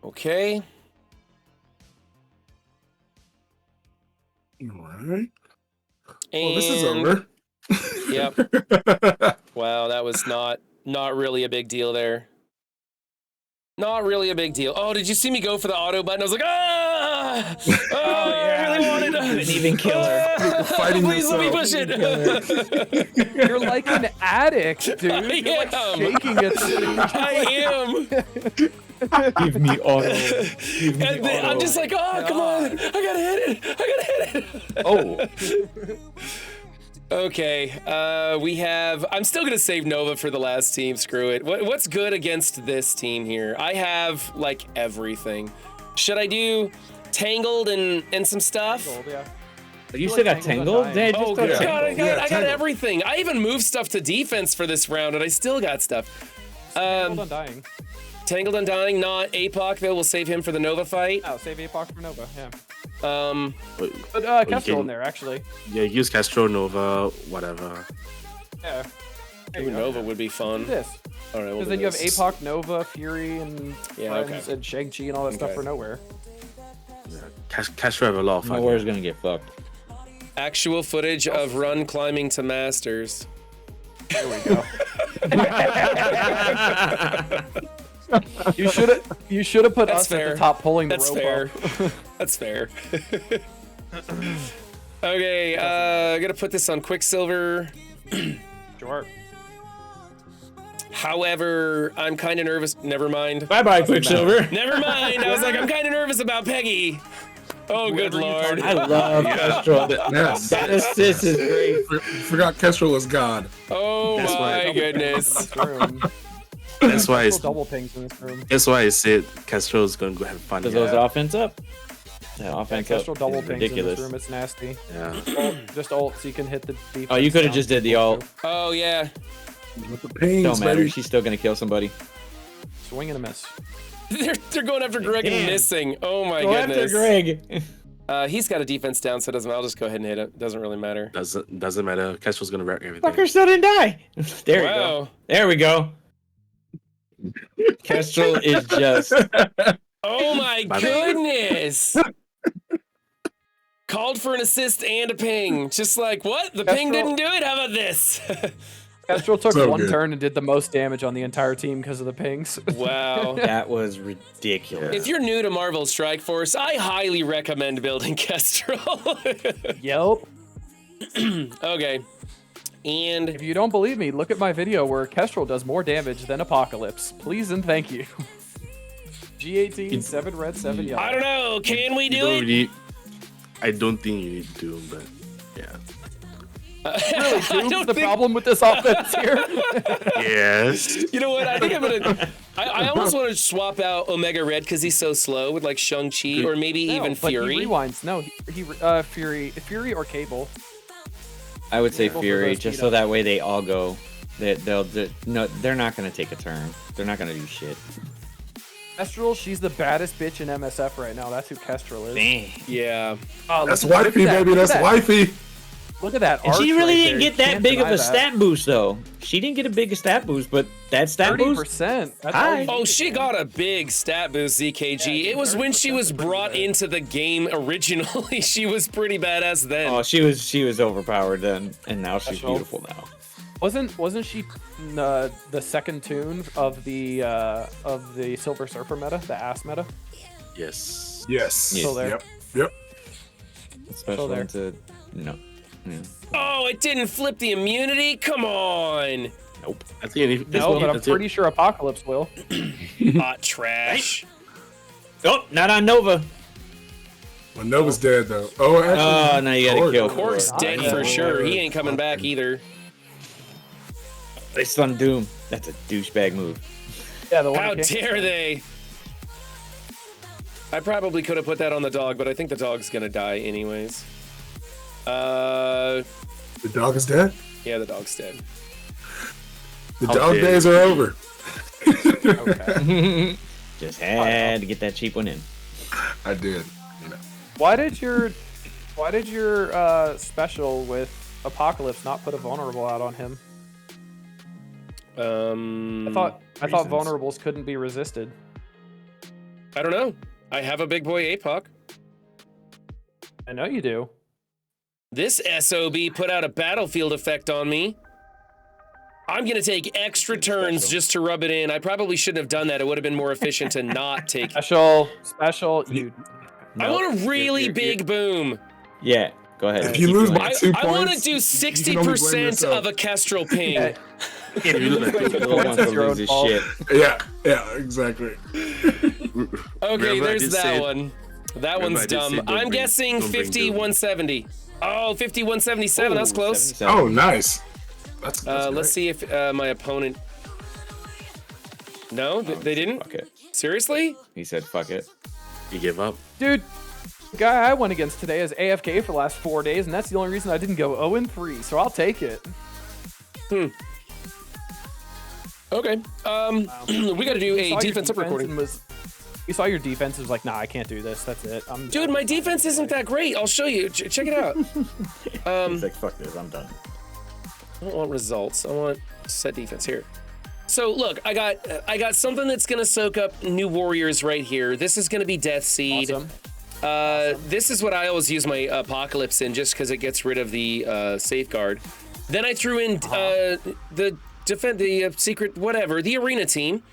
Okay. All right. And Well, this is over. Yep. Wow, that was not really a big deal there. Not really a big deal. Oh, did you see me go for the auto button? I was like, ah! Oh, I really wanted to. Didn't even kill her. You're fighting Please let me push yourself. it. You're like an addict, dude. You're like am. shaking it. I am. Give me auto. And then I'm just like, oh, come on. I gotta hit it. Oh. Okay, we have. I'm still gonna save Nova for the last team. Screw it. What's good against this team here? I have like everything. Should I do Tangled and some stuff? Yeah. You still got Tangled tangled? and Dad, Oh just god, throw I Tangled. got Tangled. everything. I even moved stuff to defense for this round, and I still got stuff. Hold on, dying. Tangled Undying, not APOC though. We'll save him for the Nova fight. Oh, save APOC for Nova. Yeah. But, But you Kestrel can- in there actually. yeah, use Castro, Nova, whatever. Yeah. There Ooh, you go. Nova would be Do fun. this. All right, we'll Because do then you have this. APOC, Nova, Fury, and Yeah, Friends, okay. and Shang-Chi and all that stuff Okay. for nowhere. Castro have a lot of fun. Nowhere's gonna get fucked. Actual footage of Run climbing to Masters. There we go. You should have put That's us fair. at the top pulling the That's rope fair. up. That's fair. Okay, I gotta put this on Quicksilver. Sure. However, I'm kind of nervous. Never mind. Bye bye, Quicksilver. Never mind. I was like, I'm kind of nervous about Peggy. Oh, good lord. I love Kestrel. Yes. That assist is great. Forgot Kestrel was God. Oh That's my why- goodness. This room. That's why it's. Double pings in this room. That's why I said Castro is gonna go have fun. Does Yeah. those offense up? Yeah, offense up. Kestrel double is pings in ridiculous. this room. It's nasty. Yeah. Ult, just ult so you can hit the defense. Oh, you could have down. just did the ult. Oh yeah. With the pings, Don't matter. baby. She's still gonna kill somebody. Swing and a miss. They're going after Greg and Damn. missing. Oh my Go after goodness. Greg. He's got a defense down, so it doesn't. I'll just go ahead and hit it. Doesn't really matter. Doesn't matter. Castro's gonna wreck everything. Fucker still didn't die. There we Wow. go. There we go. Kestrel is just. Oh my My bad. goodness. Called for an assist and a ping. Just like, what? The ping Kestrel- didn't do it? How about this? Kestrel took So one good. turn and did the most damage on the entire team because of the pings. Wow. That was ridiculous. If you're new to Marvel Strike Force, I highly recommend building Kestrel. Yep. Okay. And If you don't believe me, look at my video where Kestrel does more damage than Apocalypse. Please and thank you. G18, 7 red, 7 yellow. I don't know. Can we You do don't it? really. I don't think you need to, but yeah. I Doom's don't the think- problem with this offense here. Yes. You know what? I think I'm gonna. I almost want to swap out Omega Red because he's so slow with like Shang-Chi or maybe No, even but Fury. He rewinds. No, Fury or Cable. I would say Both of Fury, those just beat so up. that way they all go. No, they're not gonna take a turn. They're not gonna do shit. Kestrel, she's the baddest bitch in MSF right now. That's who Kestrel is. Dang. Yeah. Oh, That's look at wifey, that, baby. look at That's that. wifey. Look at that. And she arch really right didn't there. get You that can't big of deny a that. stat boost though. She didn't get a big stat boost, but that stat boost. 30%. That's Hi. all you Oh, need. she got a big stat boost, ZKG. Yeah, It was when she 30% was is pretty brought good. into the game originally. She was pretty badass then. Oh, she was overpowered then, and now she's Kestrel. beautiful now. Wasn't she the second tune of the Silver Surfer meta, the ass meta? Yes. Yes. Still there. Yep. Special there. into no. Yeah. Oh, it didn't flip the immunity? Come on. Nope. I think No, but I'm pretty sure Apocalypse will. Hot trash. Oh, not on Nova. Well, Nova's dead though. Oh, actually. Oh, now you gotta kill. Cork's dead for sure. He ain't coming back either. They stun Doom. That's a douchebag move. Yeah, the one How who can't- dare they? I probably could have put that on the dog, but I think the dog's gonna die anyways. The dog is dead. Yeah, the dog's dead. The How dog dare days are over. Okay. Just had to get that cheap one in. I did. You know. Why did your special with Apocalypse not put a vulnerable out on him? I thought vulnerables couldn't be resisted. I don't know. I have a big boy APOC. I know you do. This SOB put out a battlefield effect on me. I'm gonna take extra turns just to rub it in. I probably shouldn't have done that. It would have been more efficient to not take. Special. You. I want a really big boom. Yeah, go ahead. If you lose by I 2 points, want to do you can only blame 60% yourself. of a kestrel ping. You look like The little one That's your own loses fault. shit. Yeah, exactly. Okay, Remember I there's did that say- one. That Remember I one's did dumb. say don't I'm bring- guessing don't bring 50, Doom. 170. Oh, 50, 177. That's close. 77. Oh, nice. That's Let's great. see if my opponent. No, they didn't. Fuck it. Seriously? He said, "Fuck it." You give up. Dude, the guy I went against today is AFK for the last 4 days, and that's the only reason I didn't go 0-3, so I'll take it. Okay. We got to do We a saw your defensive recording. and we saw your defense and was like, nah, I can't do this. That's it. Dude, my defense isn't that great. I'll show you. Check it out. He's like, "Fuck this, I'm done." I don't want results. I want set defense here. So look, I got something that's gonna soak up new warriors right here. This is gonna be Death Seed. Awesome. This is what I always use my Apocalypse in, just because it gets rid of the safeguard. Then I threw in the secret whatever, the arena team.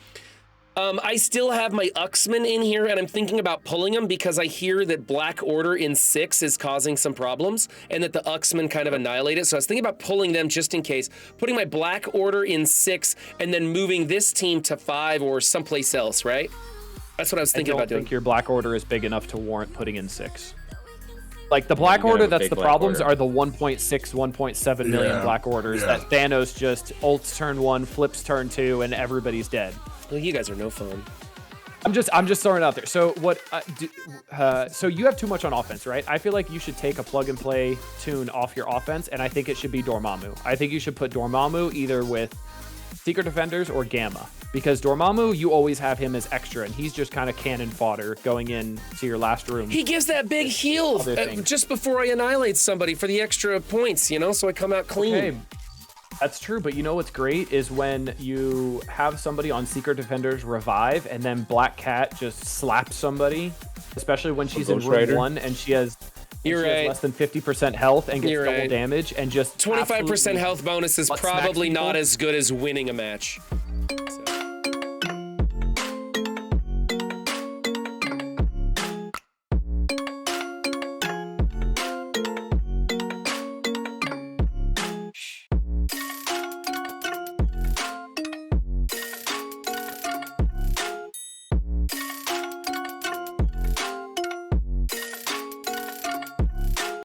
I still have my Uxman in here, and I'm thinking about pulling them because I hear that Black Order in 6 is causing some problems, and that the Uxman kind of annihilate it. So I was thinking about pulling them just in case, putting my Black Order in 6, and then moving this team to 5 or someplace else, right? That's what I was thinking about I don't doing. think your Black Order is big enough to warrant putting in 6. Like, the Black you gotta Order have a that's big the Black problems Order. are the 1.6, 1.7 million Yeah, Black Orders yeah. that Thanos just ults turn 1, flips turn 2, and everybody's dead. Well, you guys are no fun. I'm just throwing it out there. So what? So you have too much on offense, right? I feel like you should take a plug and play tune off your offense, and I think it should be Dormammu. I think you should put Dormammu either with Secret Defenders or Gamma, because Dormammu, you always have him as extra, and he's just kind of cannon fodder going in to your last room. He gives that big heal Other things. just before I annihilate somebody for the extra points, you know, so I come out clean. Okay, that's true, but you know what's great is when you have somebody on Secret Defenders revive, and then Black Cat just slaps somebody, especially when she's in Ghost room Rider. 1 and she has You're right. less than 50% health and gets You're double right. damage and just 25% absolutely health bonus is butt smacks probably not people. as good as winning a match.